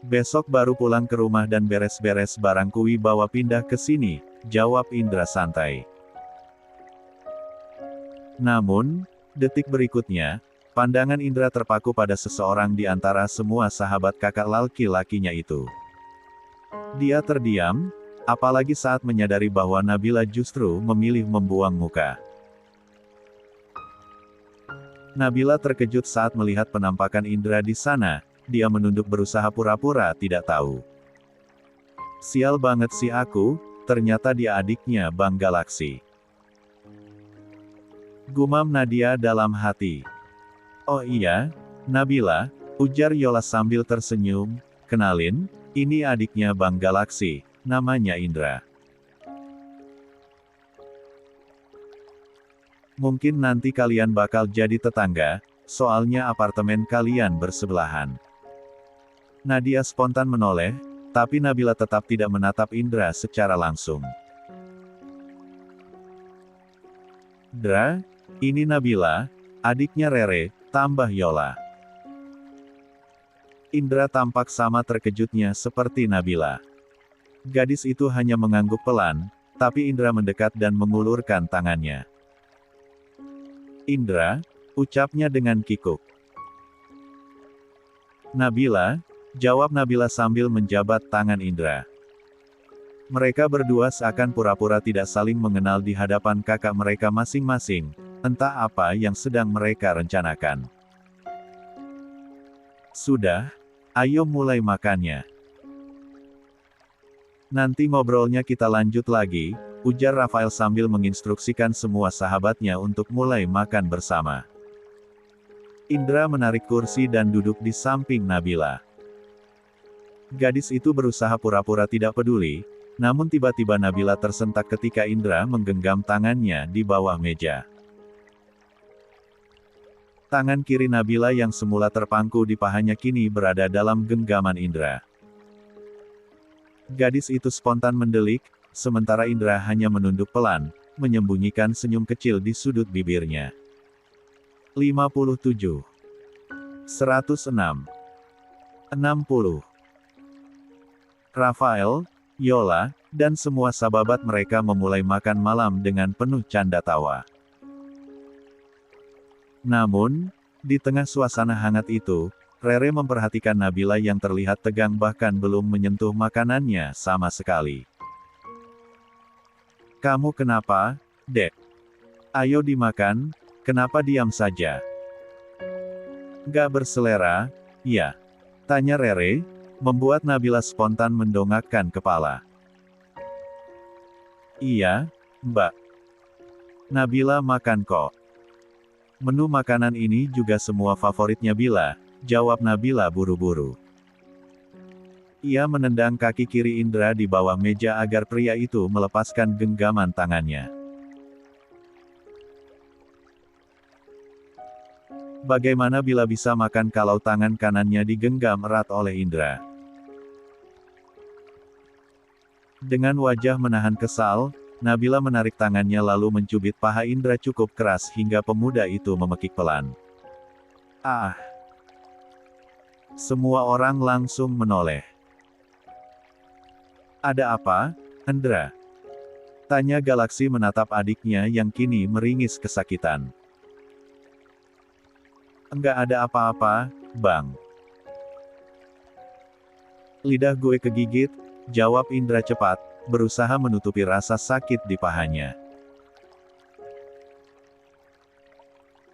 Besok baru pulang ke rumah dan beres-beres barang kui bawa pindah ke sini, jawab Indra santai. Namun, detik berikutnya, pandangan Indra terpaku pada seseorang di antara semua sahabat kakak laki-lakinya itu. Dia terdiam, apalagi saat menyadari bahwa Nabila justru memilih membuang muka. Nabila terkejut saat melihat penampakan Indra di sana, dia menunduk berusaha pura-pura tidak tahu. Sial banget sih aku, ternyata dia adiknya Bang Galaksi. Gumam Nadia dalam hati. Oh iya, Nabila, ujar Yola sambil tersenyum, kenalin, ini adiknya Bang Galaksi, namanya Indra. Mungkin nanti kalian bakal jadi tetangga, soalnya apartemen kalian bersebelahan. Nadia spontan menoleh, tapi Nabila tetap tidak menatap Indra secara langsung. Dra, ini Nabila, adiknya Rere, tambah Yola. Indra tampak sama terkejutnya seperti Nabila. Gadis itu hanya mengangguk pelan, tapi Indra mendekat dan mengulurkan tangannya. Indra, ucapnya dengan kikuk. Nabila, jawab Nabila sambil menjabat tangan Indra. Mereka berdua seakan pura-pura tidak saling mengenal di hadapan kakak mereka masing-masing, entah apa yang sedang mereka rencanakan. Sudah, ayo mulai makannya. Nanti ngobrolnya kita lanjut lagi, ujar Rafael sambil menginstruksikan semua sahabatnya untuk mulai makan bersama. Indra menarik kursi dan duduk di samping Nabila. Gadis itu berusaha pura-pura tidak peduli, namun tiba-tiba Nabila tersentak ketika Indra menggenggam tangannya di bawah meja. Tangan kiri Nabila yang semula terpangku di pahanya kini berada dalam genggaman Indra. Gadis itu spontan mendelik, sementara Indra hanya menunduk pelan, menyembunyikan senyum kecil di sudut bibirnya. 57. 106. 60. Rafael, Yola, dan semua sahabat mereka memulai makan malam dengan penuh canda tawa. Namun, di tengah suasana hangat itu, Rere memperhatikan Nabila yang terlihat tegang bahkan belum menyentuh makanannya sama sekali. Kamu kenapa, Dek? Ayo dimakan, kenapa diam saja? Gak berselera, ya? Tanya Rere, membuat Nabila spontan mendongakkan kepala. Iya, Mbak. Nabila makan kok. Menu makanan ini juga semua favoritnya Bila, jawab Nabila buru-buru. Ia menendang kaki kiri Indra di bawah meja agar pria itu melepaskan genggaman tangannya. Bagaimana Bila bisa makan kalau tangan kanannya digenggam erat oleh Indra? Dengan wajah menahan kesal, Nabila menarik tangannya lalu mencubit paha Indra cukup keras hingga pemuda itu memekik pelan. Ah! Semua orang langsung menoleh. Ada apa, Indra? Tanya Galaksi menatap adiknya yang kini meringis kesakitan. Enggak ada apa-apa, Bang. Lidah gue kegigit, jawab Indra cepat, berusaha menutupi rasa sakit di pahanya.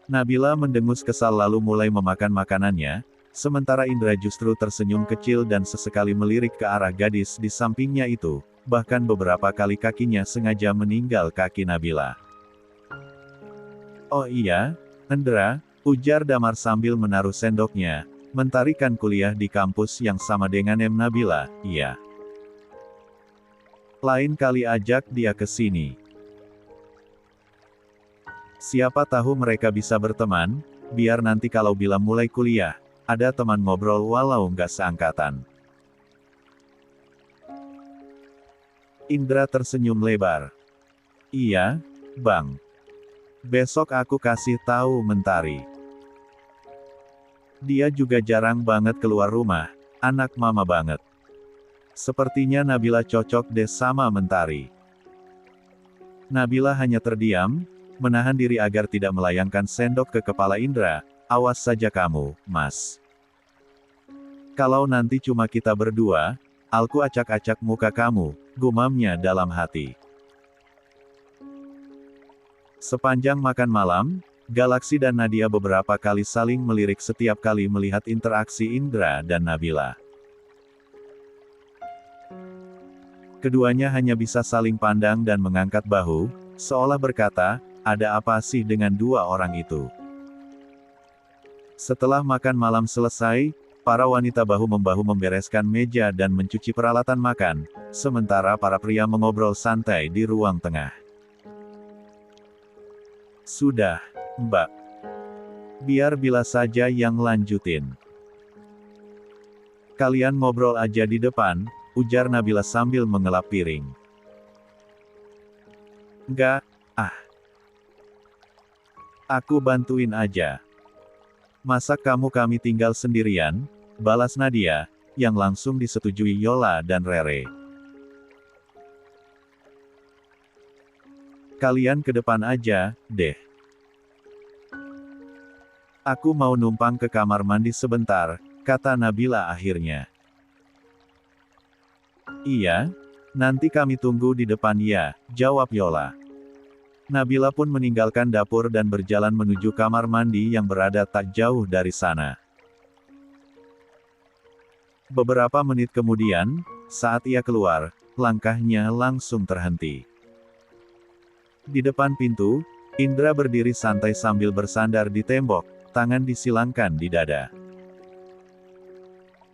Nabila mendengus kesal lalu mulai memakan makanannya, Sementara Indra justru tersenyum kecil dan sesekali melirik ke arah gadis di sampingnya itu, bahkan beberapa kali kakinya sengaja meninggal kaki Nabila. "Oh iya, Indra," ujar Damar sambil menaruh sendoknya, "Mentari kan kuliah di kampus yang sama dengan Nabila, iya. Lain kali ajak dia ke sini. Siapa tahu mereka bisa berteman, biar nanti kalau Bila mulai kuliah, ada teman ngobrol walau nggak seangkatan." Indra tersenyum lebar. "Iya, Bang. Besok aku kasih tahu Mentari. Dia juga jarang banget keluar rumah, anak mama banget. Sepertinya Nabila cocok deh sama Mentari." Nabila hanya terdiam, menahan diri agar tidak melayangkan sendok ke kepala Indra. "Awas saja kamu, Mas. Kalau nanti cuma kita berdua, aku acak-acak muka kamu," gumamnya dalam hati. Sepanjang makan malam, Galaksi dan Nadia beberapa kali saling melirik setiap kali melihat interaksi Indra dan Nabila. Keduanya hanya bisa saling pandang dan mengangkat bahu, seolah berkata, "Ada apa sih dengan dua orang itu?" Setelah makan malam selesai, para wanita bahu-membahu membereskan meja dan mencuci peralatan makan, sementara para pria mengobrol santai di ruang tengah. "Sudah, Mbak. Biar Bila saja yang lanjutin. Kalian ngobrol aja di depan," ujar Nabila sambil mengelap piring. "Nggak, ah. Aku bantuin aja. Masa kami tinggal sendirian?" balas Nadia, yang langsung disetujui Yola dan Rere. "Kalian ke depan aja, deh. Aku mau numpang ke kamar mandi sebentar," kata Nabila akhirnya. "Iya, nanti kami tunggu di depan ya," jawab Yola. Nabila pun meninggalkan dapur dan berjalan menuju kamar mandi yang berada tak jauh dari sana. Beberapa menit kemudian, saat ia keluar, langkahnya langsung terhenti. Di depan pintu, Indra berdiri santai sambil bersandar di tembok, tangan disilangkan di dada.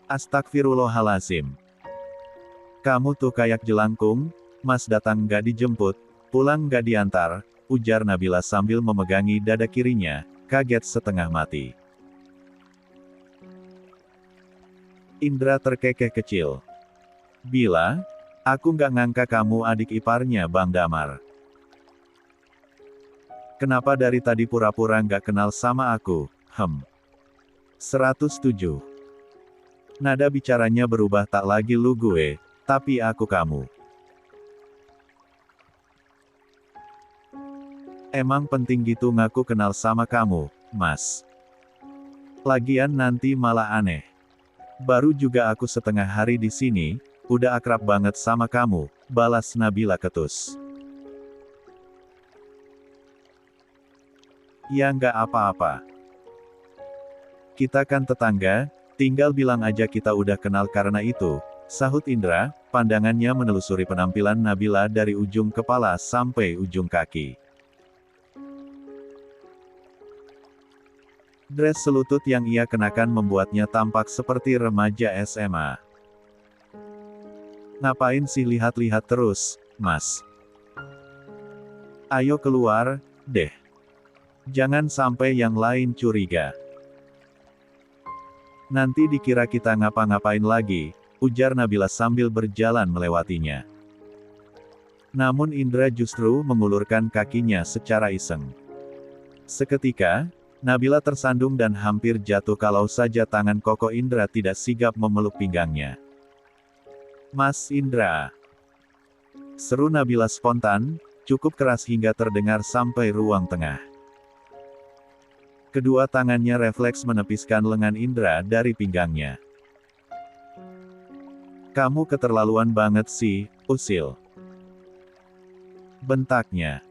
"Astagfirullahalazim. Kamu tuh kayak jelangkung, Mas datang nggak dijemput, pulang nggak diantar," ujar Nabila sambil memegangi dada kirinya, kaget setengah mati. Indra terkekeh kecil. "Bila, aku nggak ngangka kamu adik iparnya Bang Damar. Kenapa dari tadi pura-pura nggak kenal sama aku?" 107. Nada bicaranya berubah, "Tak lagi lu gue, tapi aku kamu. Emang penting gitu ngaku kenal sama kamu, Mas? Lagian nanti malah aneh. Baru juga aku setengah hari di sini, udah akrab banget sama kamu," balas Nabila ketus. "Ya nggak apa-apa. Kita kan tetangga, tinggal bilang aja kita udah kenal karena itu," sahut Indra, pandangannya menelusuri penampilan Nabila dari ujung kepala sampai ujung kaki. Dress selutut yang ia kenakan membuatnya tampak seperti remaja SMA. "Ngapain sih lihat-lihat terus, Mas? Ayo keluar, deh. Jangan sampai yang lain curiga. Nanti dikira kita ngapa-ngapain lagi," ujar Nabila sambil berjalan melewatinya. Namun Indra justru mengulurkan kakinya secara iseng. Seketika, Nabila tersandung dan hampir jatuh kalau saja tangan kokoh Indra tidak sigap memeluk pinggangnya. "Mas Indra!" seru Nabila spontan, cukup keras hingga terdengar sampai ruang tengah. Kedua tangannya refleks menepiskan lengan Indra dari pinggangnya. "Kamu keterlaluan banget sih, Usil," bentaknya.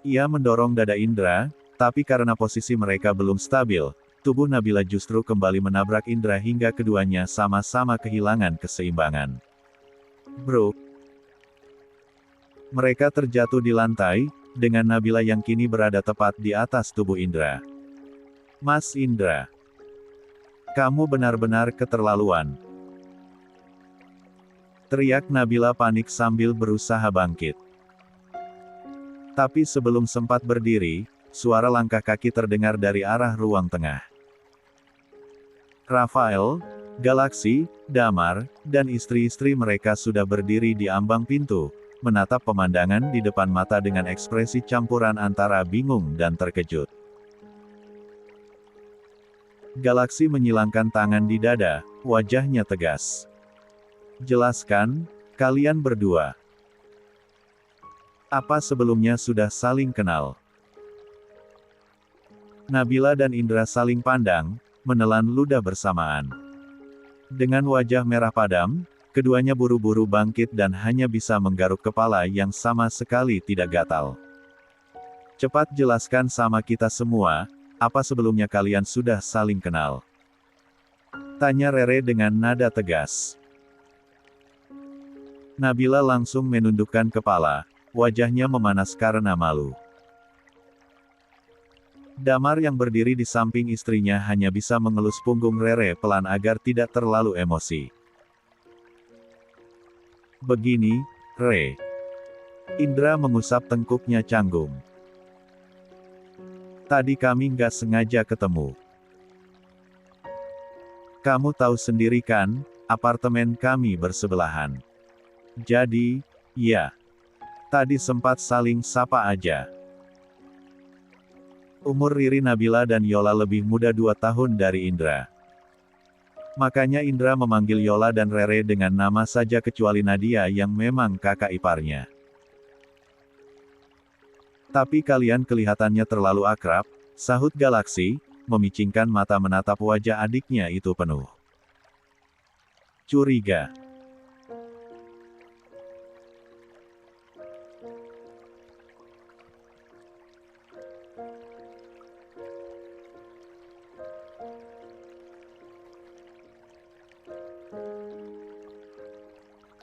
Ia mendorong dada Indra, tapi karena posisi mereka belum stabil, tubuh Nabila justru kembali menabrak Indra hingga keduanya sama-sama kehilangan keseimbangan. Bro! Mereka terjatuh di lantai, dengan Nabila yang kini berada tepat di atas tubuh Indra. Mas Indra! Kamu benar-benar keterlaluan! Teriak Nabila panik sambil berusaha bangkit. Tapi sebelum sempat berdiri, suara langkah kaki terdengar dari arah ruang tengah. Rafael, Galaksi, Damar, dan istri-istri mereka sudah berdiri di ambang pintu, menatap pemandangan di depan mata dengan ekspresi campuran antara bingung dan terkejut. Galaksi menyilangkan tangan di dada, wajahnya tegas. Jelaskan, kalian berdua. Apa sebelumnya sudah saling kenal? Nabila dan Indra saling pandang, menelan ludah bersamaan. Dengan wajah merah padam, keduanya buru-buru bangkit dan hanya bisa menggaruk kepala yang sama sekali tidak gatal. Cepat jelaskan sama kita semua, apa sebelumnya kalian sudah saling kenal? Tanya Rere dengan nada tegas. Nabila langsung menundukkan kepala, wajahnya memanas karena malu. Damar yang berdiri di samping istrinya hanya bisa mengelus punggung Rere pelan agar tidak terlalu emosi. Begini, Re. Indra mengusap tengkuknya canggung. Tadi kami nggak sengaja ketemu. Kamu tahu sendiri kan, apartemen kami bersebelahan. Jadi, ya. Tadi sempat saling sapa aja. Umur Riri Nabila dan Yola lebih muda 2 tahun dari Indra. Makanya Indra memanggil Yola dan Rere dengan nama saja kecuali Nadia yang memang kakak iparnya. Tapi kalian kelihatannya terlalu akrab, sahut Galaksi, memicingkan mata menatap wajah adiknya itu penuh curiga.